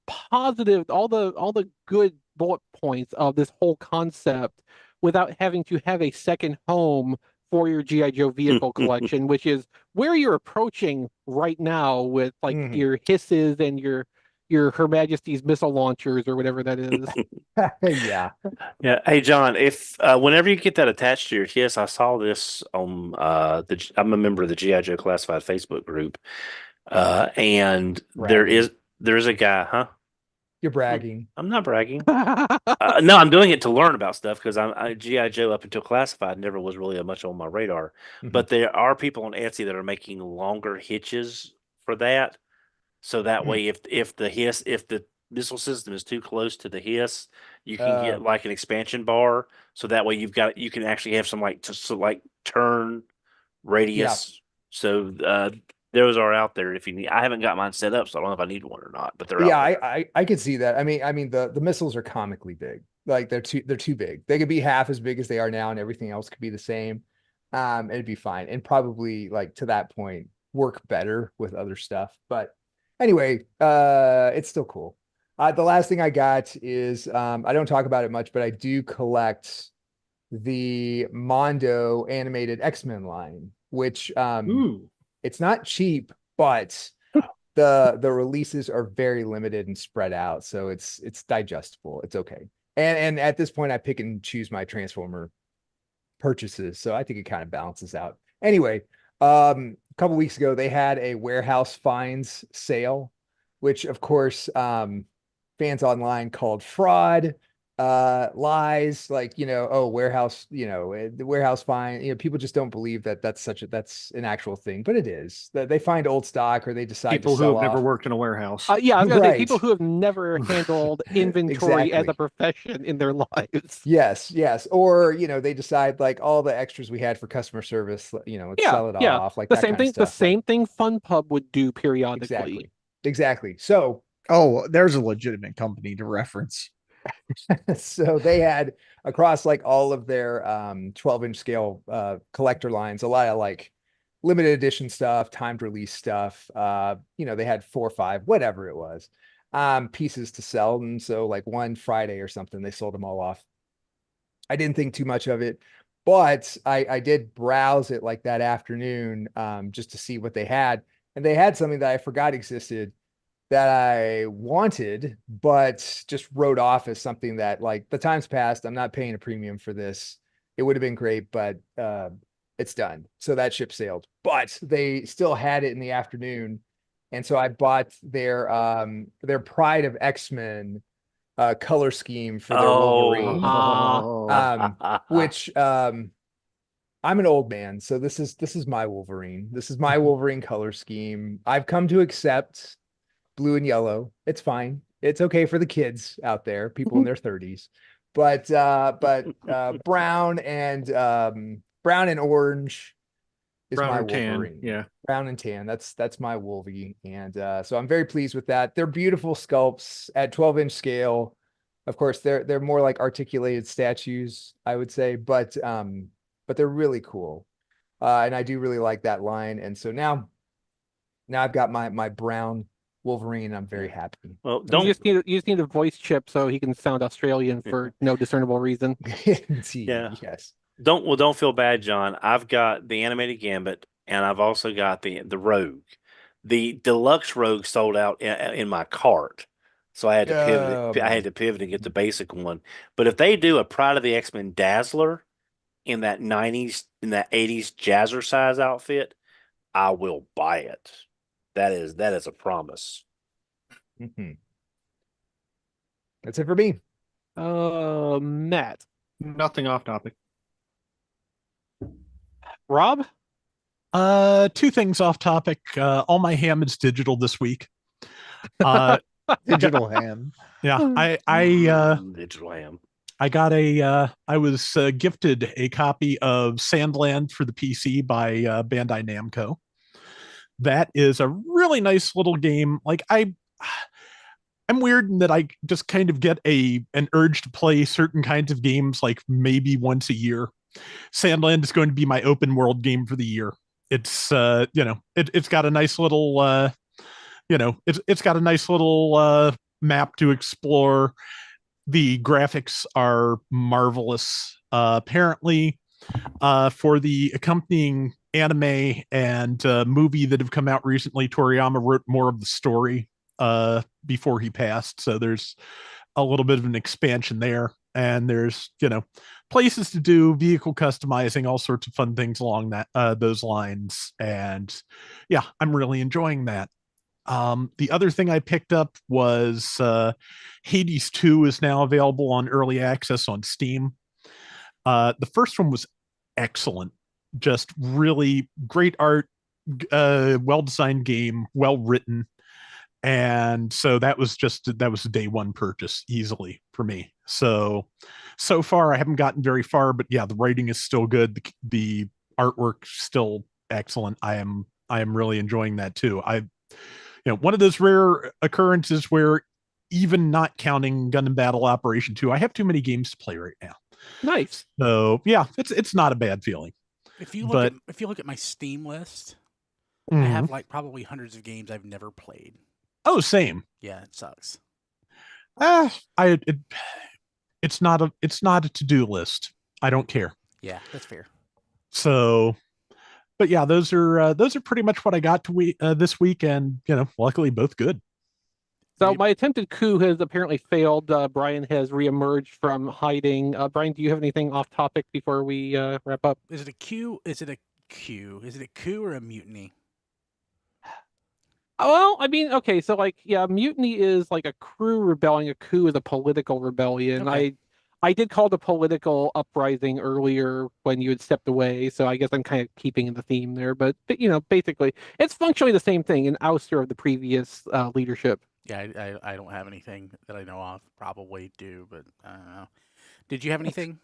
positive, all the good bullet points of this whole concept without having to have a second home for your GI Joe vehicle collection, which is where you're approaching right now with like Mhm. your hisses and your Her Majesty's missile launchers or whatever that is. Yeah. Yeah. Hey, John, if whenever you get that attached to your KISS, I saw this on I'm a member of the GI Joe Classified Facebook group, and Bragging. there is a guy, huh? You're bragging. I'm not bragging. No, I'm doing it to learn about stuff because GI Joe up until Classified never was really much on my radar. Mhm. But there are people on Etsy that are making longer hitches for that. So that Hmm. way, if the missile system is too close to the hiss, you can get like an expansion bar. So that way you can actually have some like turn radius. So those are out there if you need. I haven't got mine set up, so I don't know if I need one or not. But they're Yeah, out there. I could see that. I mean the missiles are comically big. Like they're too big. They could be half as big as they are now, and everything else could be the same. It'd be fine, and probably like to that point work better with other stuff. But anyway, it's still cool. The last thing I got is I don't talk about it much, but I do collect the Mondo animated X-Men line, which Ooh. it's not cheap, but the releases are very limited and spread out, so it's digestible. It's okay. And at this point, I pick and choose my Transformer purchases, so I think it kind of balances out. Anyway, a couple weeks ago, they had a warehouse finds sale, which of course, fans online called fraud, lies, like, oh, warehouse, the warehouse find, people just don't believe that that's an actual thing, but it is. That they find old stock, or they decide People to who sell have never off. worked in a warehouse. Yeah, I was gonna say people Right. who have never handled inventory as a Exactly. profession in their lives. Yes. Or, they decide like all the extras we had for customer service, let's sell it Yeah. off, like The that same kind of thing. The stuff. Like, same thing Fun Pub would do periodically. exactly. So Oh, there's a legitimate company to reference. so they had across like all of their 12-inch scale collector lines, a lot of like limited edition stuff, timed release stuff. They had 4 or 5, whatever it was, pieces to sell. And so like one Friday or something, they sold them all off. I didn't think too much of it, but I did browse it like that afternoon, just to see what they had. And they had something that I forgot existed that I wanted, but just wrote off as something that, like, the time's passed. I'm not paying a premium for this. It would have been great, but it's done. So that ship sailed. But they still had it in the afternoon. And so I bought their Pride of X-Men color scheme for their Wolverine. Which I'm an old man, so this is my Wolverine. This is my Wolverine color scheme. I've come to accept blue and yellow. It's fine. It's okay for the kids out there, people in their 30s. But brown and orange is Brown my or tan, Wolverine. yeah. Brown and tan. That's my Wolverine. And so I'm very pleased with that. They're beautiful sculpts at 12-inch scale. Of course, they're more like articulated statues, I would say, but they're really cool. And I do really like that line. And so now I've got my brown Wolverine. I'm very happy. Well, You just need a voice chip so he can sound Australian for no discernible reason. Indeed, Yeah. yes. Don't feel bad, John. I've got the animated Gambit, and I've also got the Rogue. The deluxe Rogue sold out in my cart, so I had to pivot. I had to pivot and get the basic one. But if they do a Pride of the X-Men Dazzler in that 80s Jazzercise outfit, I will buy it. That is a promise. Mhm. That's it for me. Matt. Nothing off topic. Rob? 2 things off topic. All my ham is digital this week. Digital ham. Yeah, I digital ham. I got I was gifted a copy of Sandland for the PC by Bandai Namco. That is a really nice little game. Like I'm weird in that I just kind of get an urge to play certain kinds of games like maybe once a year. Sandland is going to be my open world game for the year. It's it's got a nice little it's got a nice little map to explore. The graphics are marvelous. Apparently, for the accompanying anime and movie that have come out recently, Toriyama wrote more of the story before he passed. So there's a little bit of an expansion there. And there's, places to do, vehicle customizing, all sorts of fun things along those lines. And yeah, I'm really enjoying that. The other thing I picked up was Hades 2 is now available on early access on Steam. The first one was excellent, just really great art, well-designed game, well-written. And so that was a day one purchase easily for me. So far I haven't gotten very far, but yeah, the writing is still good. The artwork still excellent. I am really enjoying that too. One of those rare occurrences where, even not counting Gundam Battle Operation 2, I have too many games to play right now. Nice. So yeah, it's not a bad feeling. If you look at my Steam list, I have like probably hundreds of games I've never played. Oh, same. Yeah, it sucks. It's not a to-do list. I don't care. Yeah, that's fair. So, but yeah, those are pretty much what I got this week, and luckily both good. So my attempted coup has apparently failed. Brian has reemerged from hiding. Brian, do you have anything off topic before we wrap up? Is it a coup? Is it a coup or a mutiny? Well, I mean, okay, so like, yeah, mutiny is like a crew rebelling. A coup is a political rebellion. Okay. I did call the political uprising earlier when you had stepped away, so I guess I'm kind of keeping in the theme there. But basically, it's functionally the same thing, an ouster of the previous leadership. Yeah, I don't have anything that I know of. Probably do, but I don't know. Did you have anything?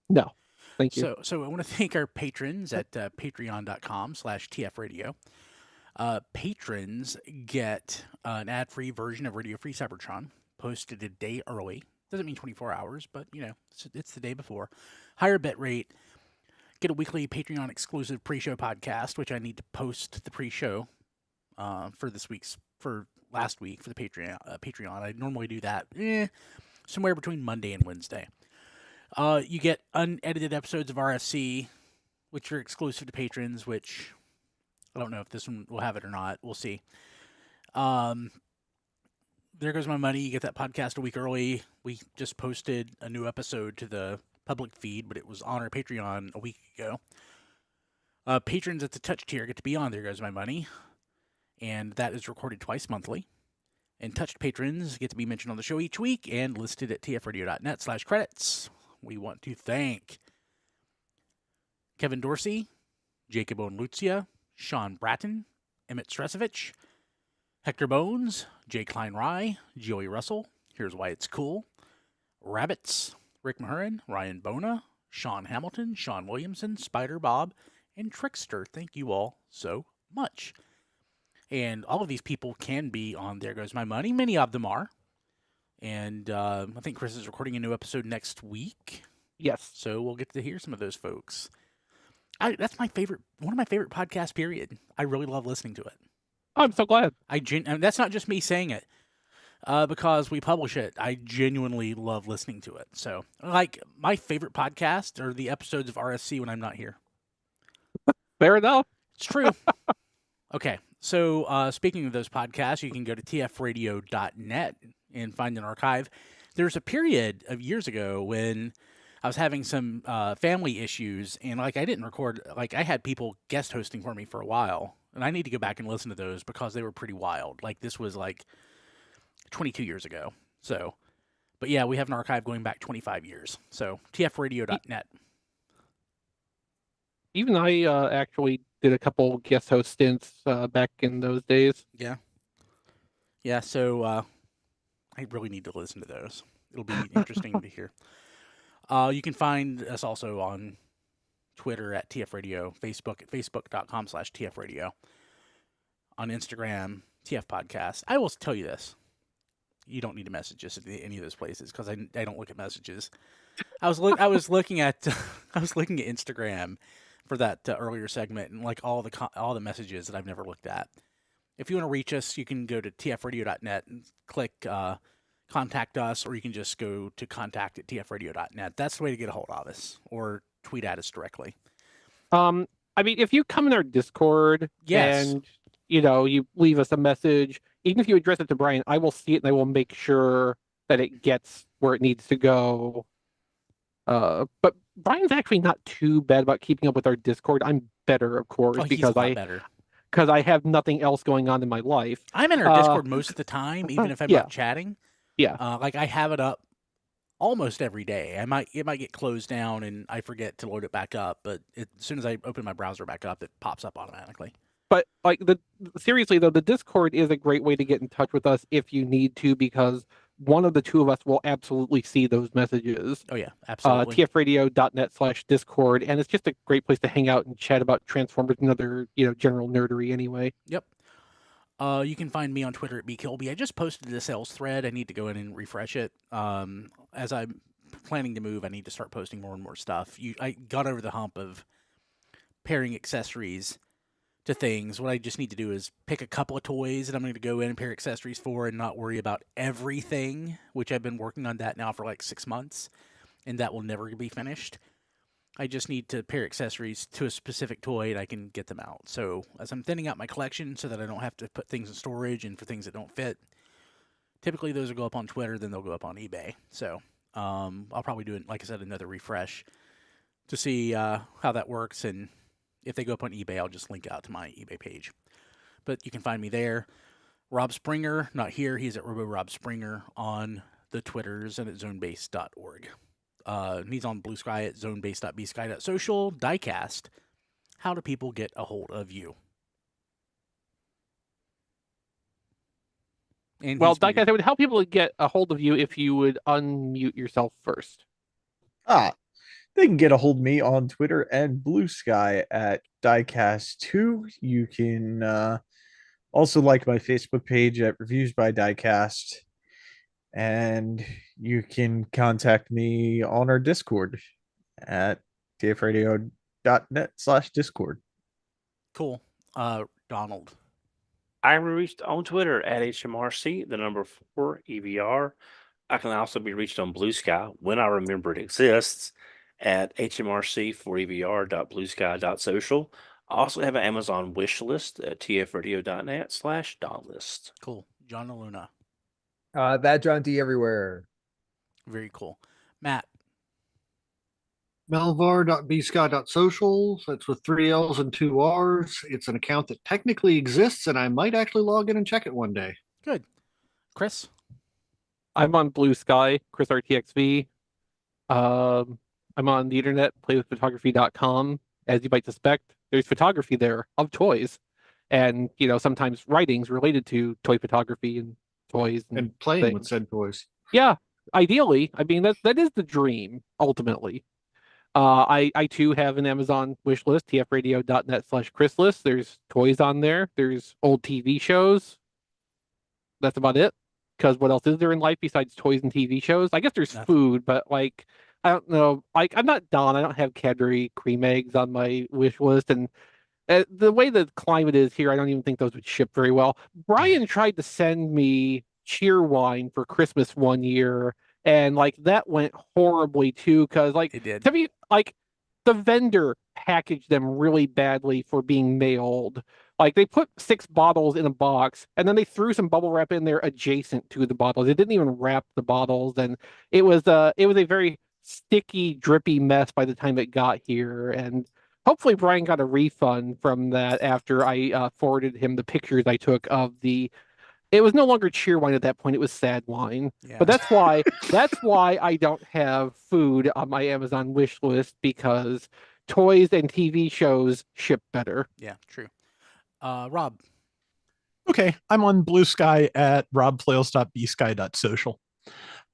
No, thank you. So I want to thank our patrons at patreon.com/tfradio. Patrons get an ad-free version of Radio Free Cybertron posted a day early. Doesn't mean 24 hours, but it's the day before. Higher bit rate. get a weekly Patreon exclusive pre-show podcast, which I need to post the pre-show for last week for the Patreon. I normally do that somewhere between Monday and Wednesday. You get unedited episodes of RFC, which are exclusive to patrons, which I don't know if this one will have it or not. We'll see. There Goes My Money. You get that podcast a week early. We just posted a new episode to the public feed, but it was on our Patreon a week ago. Patrons at the touch tier get to be on There Goes My Money, and that is recorded twice monthly. And touched patrons get to be mentioned on the show each week and listed at tfradio.net/credits. We want to thank Kevin Dorsey, Jacob Owen Lucia, Sean Bratton, Emmett Stresovich, Hector Bones, Jay Klein Rye, Joey Russell, Here's Why It's Cool, Rabbits, Rick Mahurin, Ryan Bona, Sean Hamilton, Sean Williamson, Spider Bob, and Trickster. Thank you all so much. And all of these people can be on There Goes My Money. Many of them are. And I think Chris is recording a new episode next week. Yes. So we'll get to hear some of those folks. That's one of my favorite podcasts, period. I really love listening to it. I'm so glad. And that's not just me saying it, because we publish it. I genuinely love listening to it. So, like, my favorite podcast are the episodes of RSC when I'm not here. Fair enough. It's true. Okay, so speaking of those podcasts, you can go to tfradio.net and find an archive. There's a period of years ago when I was having some family issues, and I didn't record. I had people guest hosting for me for a while, and I need to go back and listen to those because they were pretty wild. This was 22 years ago. So, but yeah, we have an archive going back 25 years. So tfradio.net. Even I actually did a couple guest host stints back in those days. Yeah. Yeah, so I really need to listen to those. It'll be interesting to hear. You can find us also on Twitter at TFRadio, Facebook at facebook.com/TFRadio, on Instagram, TF Podcast. I will tell you this. You don't need to message us at any of those places because I don't look at messages. I was looking at Instagram for that earlier segment, and all the messages that I've never looked at. If you want to reach us, you can go to tfradio.net and click contact us, or you can just go to contact@tfradio.net. That's the way to get a hold of us, or tweet at us directly. I mean, if you come in our Discord, yes, and you leave us a message, even if you address it to Brian, I will see it and I will make sure that it gets where it needs to go. But Brian's actually not too bad about keeping up with our Discord. I'm better, of course, because I have nothing else going on in my life. I'm in our Discord most of the time, even if I'm not chatting. Yeah. I have it up almost every day. It might get closed down and I forget to load it back up, but as soon as I open my browser back up, it pops up automatically. But seriously though, the Discord is a great way to get in touch with us if you need to, because one of the two of us will absolutely see those messages. Oh yeah, absolutely. tfradio.net/Discord, and it's just a great place to hang out and chat about Transformers and other general nerdery anyway. Yep. You can find me on Twitter at bkilby. I just posted the sales thread. I need to go in and refresh it. As I'm planning to move, I need to start posting more and more stuff. I got over the hump of pairing accessories to things. What I just need to do is pick a couple of toys that I'm going to go in and pair accessories for and not worry about everything, which I've been working on that now for 6 months, and that will never be finished. I just need to pair accessories to a specific toy and I can get them out. So as I'm thinning out my collection so that I don't have to put things in storage and for things that don't fit, typically those will go up on Twitter, then they'll go up on eBay. So I'll probably do, like I said, another refresh to see how that works, and if they go up on eBay, I'll just link out to my eBay page. But you can find me there. Rob Springer, not here. He's at RoboRobSpringer on the Twitters and at zonebase.org. He's on Blue Sky at zonebase.bsky.social. Diecast, how do people get a hold of you? And Diecast, I would help people get a hold of you if you would unmute yourself first. They can get a hold of me on Twitter and Blue Sky at Diecast2. You can also like my Facebook page at Reviews by Diecast. And you can contact me on our Discord at TFRadio TFRadio.net/Discord. Cool. Donald. I'm reached on Twitter at HMRC, the number 4 EVR. I can also be reached on Blue Sky when I remember it exists at hmrc4evr.bluesky.social. I also have an Amazon wish list at tfradio.net/donlist. Cool. John Luna. That John D everywhere. Very cool. Matt. Melvar.bsky.social. That's with 3 L's and 2 R's. It's an account that technically exists, and I might actually log in and check it one day. Good. Chris. I'm on Blue Sky, Chris RTXV. I'm on the internet, playwithphotography.com. As you might suspect, there's photography there of toys, and sometimes writings related to toy photography and toys And playing things. with said toys. Yeah, ideally. I mean, that is the dream ultimately. I too have an Amazon wish list, tfradio.net/Chris list. There's toys on there. There's old TV shows. That's about it. Because what else is there in life besides toys and TV shows? I guess there's Nothing. food, but I don't know. I'm not Don. I don't have Cadbury cream eggs on my wish list, and the way the climate is here, I don't even think those would ship very well. Brian tried to send me cheer wine for Christmas one year, and that went horribly too. Because It did. have you the vendor packaged them really badly for being mailed. They put 6 bottles in a box, and then they threw some bubble wrap in there adjacent to the bottles. They didn't even wrap the bottles, and it was a very sticky, drippy mess by the time it got here. And hopefully, Brian got a refund from that after I forwarded him the pictures I took of the. It was no longer cheer wine at that point; it was sad wine. Yeah. But that's why I don't have food on my Amazon wish list, because toys and TV shows ship better. Yeah, true. Rob. Okay, I'm on Blue Sky at robflails.bsky.social.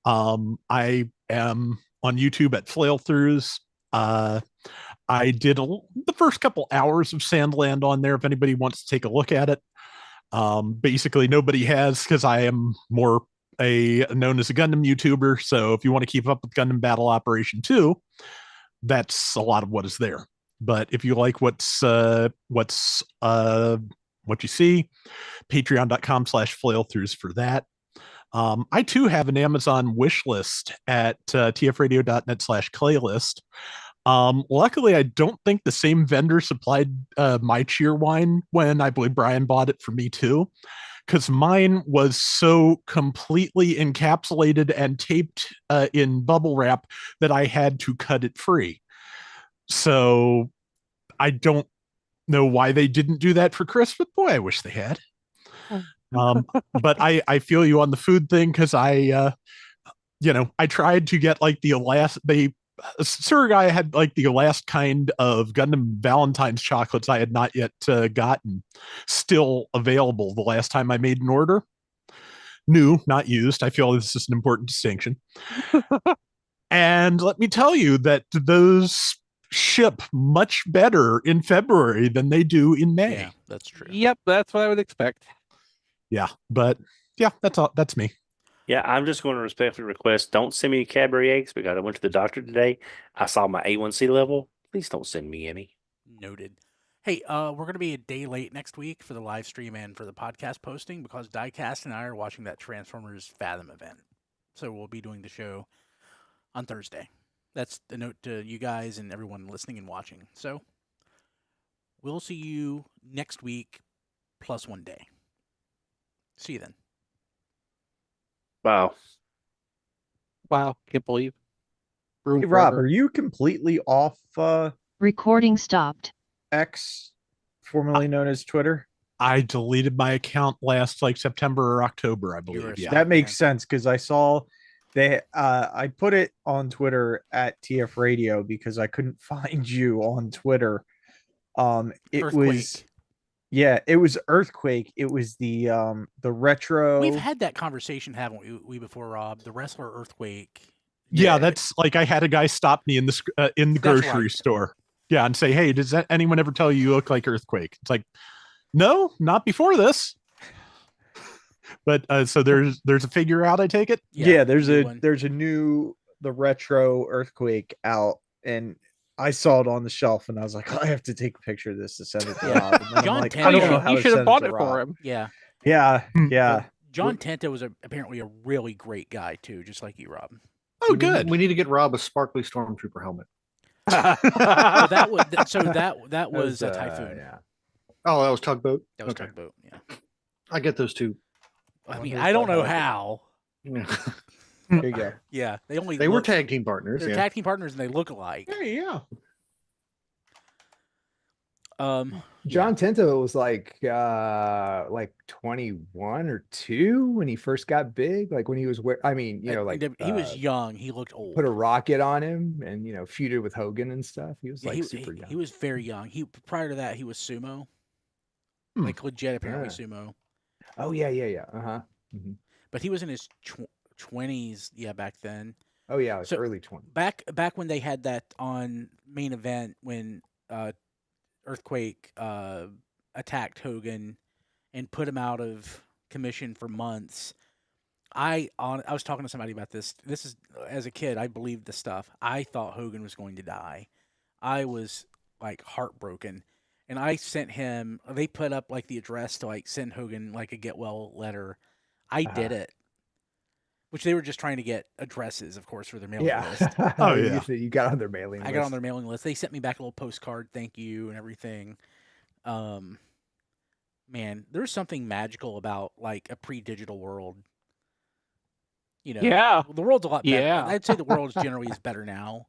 I am on YouTube at Flailthroughs. I did the first couple hours of Sandland on there if anybody wants to take a look at it. Basically, nobody has, because I am more known as a Gundam YouTuber. So if you want to keep up with Gundam Battle Operation 2, that's a lot of what is there. But if you like what you see, patreon.com/flailthroughs for that. I too have an Amazon wish list at tfradio.net/claylist. Luckily, I don't think the same vendor supplied my cheer wine when I believe Brian bought it for me too, because mine was so completely encapsulated and taped in bubble wrap that I had to cut it free. So I don't know why they didn't do that for Chris, but boy, I wish they had. But I feel you on the food thing, because I tried to get Surgai had the last kind of Gundam Valentine's chocolates I had not yet gotten still available the last time I made an order. New, not used. I feel this is an important distinction. And let me tell you that those ship much better in February than they do in May. Yeah, that's true. Yep, that's what I would expect. Yeah, but yeah, that's all. That's me. Yeah, I'm just going to respectfully request, don't send me Cadbury eggs, because I went to the doctor today. I saw my A1C level. Please don't send me any. Noted. Hey, we're going to be a day late next week for the live stream and for the podcast posting, because Diecast and I are watching that Transformers Fathom event. So we'll be doing the show on Thursday. That's a note to you guys and everyone listening and watching. So we'll see you next week plus one day. See you then. Wow. Wow, can't believe. Ruined Hey, Rob, forever. are you completely off Recording stopped. X, formerly known as Twitter? I deleted my account last September or October, I You're believe. a Yeah. That makes sense, because I saw I put it on Twitter at TF Radio because I couldn't find you on Twitter. It was it was Earthquake. It was the retro. We've had that conversation, haven't we before, Rob? The wrestler Earthquake. Yeah, that's I had a guy stop me in the grocery right. store. Yeah, and say, "Hey, does anyone ever tell you look like Earthquake?" It's like, no, not before this. But so there's a figure out, I take it. Yeah, there's new a one. there's a new the retro Earthquake out, and I saw it on the shelf and I was like, I have to take a picture of this to send it to Yeah. Rob. And then I'm John like, I Tento- don't know how You to should have send bought to it for Rob. him. Yeah. Yeah, yeah. John Tento was apparently a really great guy too, just like you, Rob. Oh, good. We need to get Rob a sparkly stormtrooper helmet. Well, that was that was a Typhoon. Yeah. Oh, that was Tugboat. That was Okay. Tugboat. Yeah. I get those two. I One mean, who's I don't by know Harvey. how. Yeah. There you go. Yeah, they only They were look- tag team partners. They're Yeah. tag team partners and they look alike. Yeah. John Tento was like 21 or 2 when he first got big. Like when he was he was young. He looked old. put a rocket on him and feuded with Hogan and stuff. He was Yeah, like super young. He was very young. Prior to that, he was sumo, Hmm. like legit apparently Yeah. sumo. Oh yeah. Uh-huh. But he was in his 20s, back then. Oh yeah, like So- early 20s. Back when they had that on Main Event when Earthquake attacked Hogan and put him out of commission for months. I was talking to somebody about this. This is, as a kid, I believed the stuff. I thought Hogan was going to die. I was like heartbroken. And I sent him, they put up like the address to like send Hogan like a get well letter. I did it. Which they were just trying to get addresses, of course, for their mailing list. Oh, yeah. You got on their mailing list. I got on their mailing list. They sent me back a little postcard, thank you, and everything. Man, there's something magical about like a pre-digital world. Yeah. The world's a lot better. Yeah. I'd say the world generally is better now.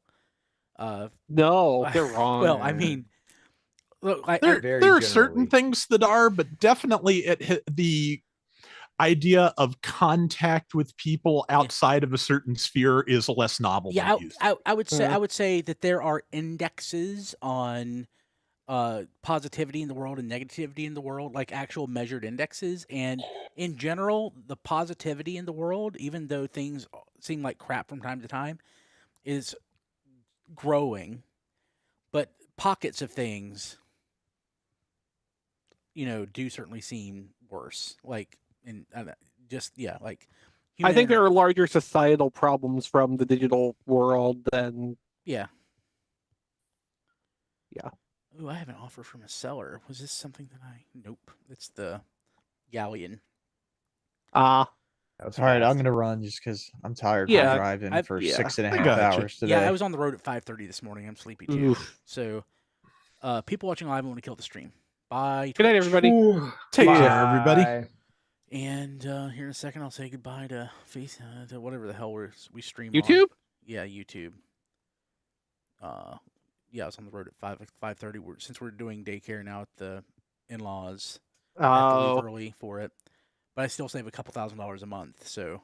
No, they're wrong. Well, I mean, look, Very There are certain generally. things that are, but definitely the idea of contact with people outside of a certain sphere is less novel. than it used to. I would say that there are indexes on positivity in the world and negativity in the world, like actual measured indexes. And in general, the positivity in the world, even though things seem like crap from time to time, is growing. But pockets of things, do certainly seem worse. Like, like. I think human- there are larger societal problems from the digital world than Yeah. Yeah. Ooh, I have an offer from a seller. Was this something that Nope. It's the Galleon. That was All right, I'm fast. gonna run just because I'm tired Yeah, from driving for yeah. 6.5 gotcha. hours today. Yeah, I was on the road at 5:30 this morning. I'm sleepy too. Oof. So, people watching live, I want to kill the stream. Bye. Good night, Twitch. everybody. Take Bye. care, everybody. And here in a second, I'll say goodbye to to whatever the hell we stream. on. YouTube? Yeah, YouTube. Yeah, I was on the road at 5:30. Since we're doing daycare now at the in-laws, I have to leave Oh. early for it. But I still save a couple $1,000s a month. So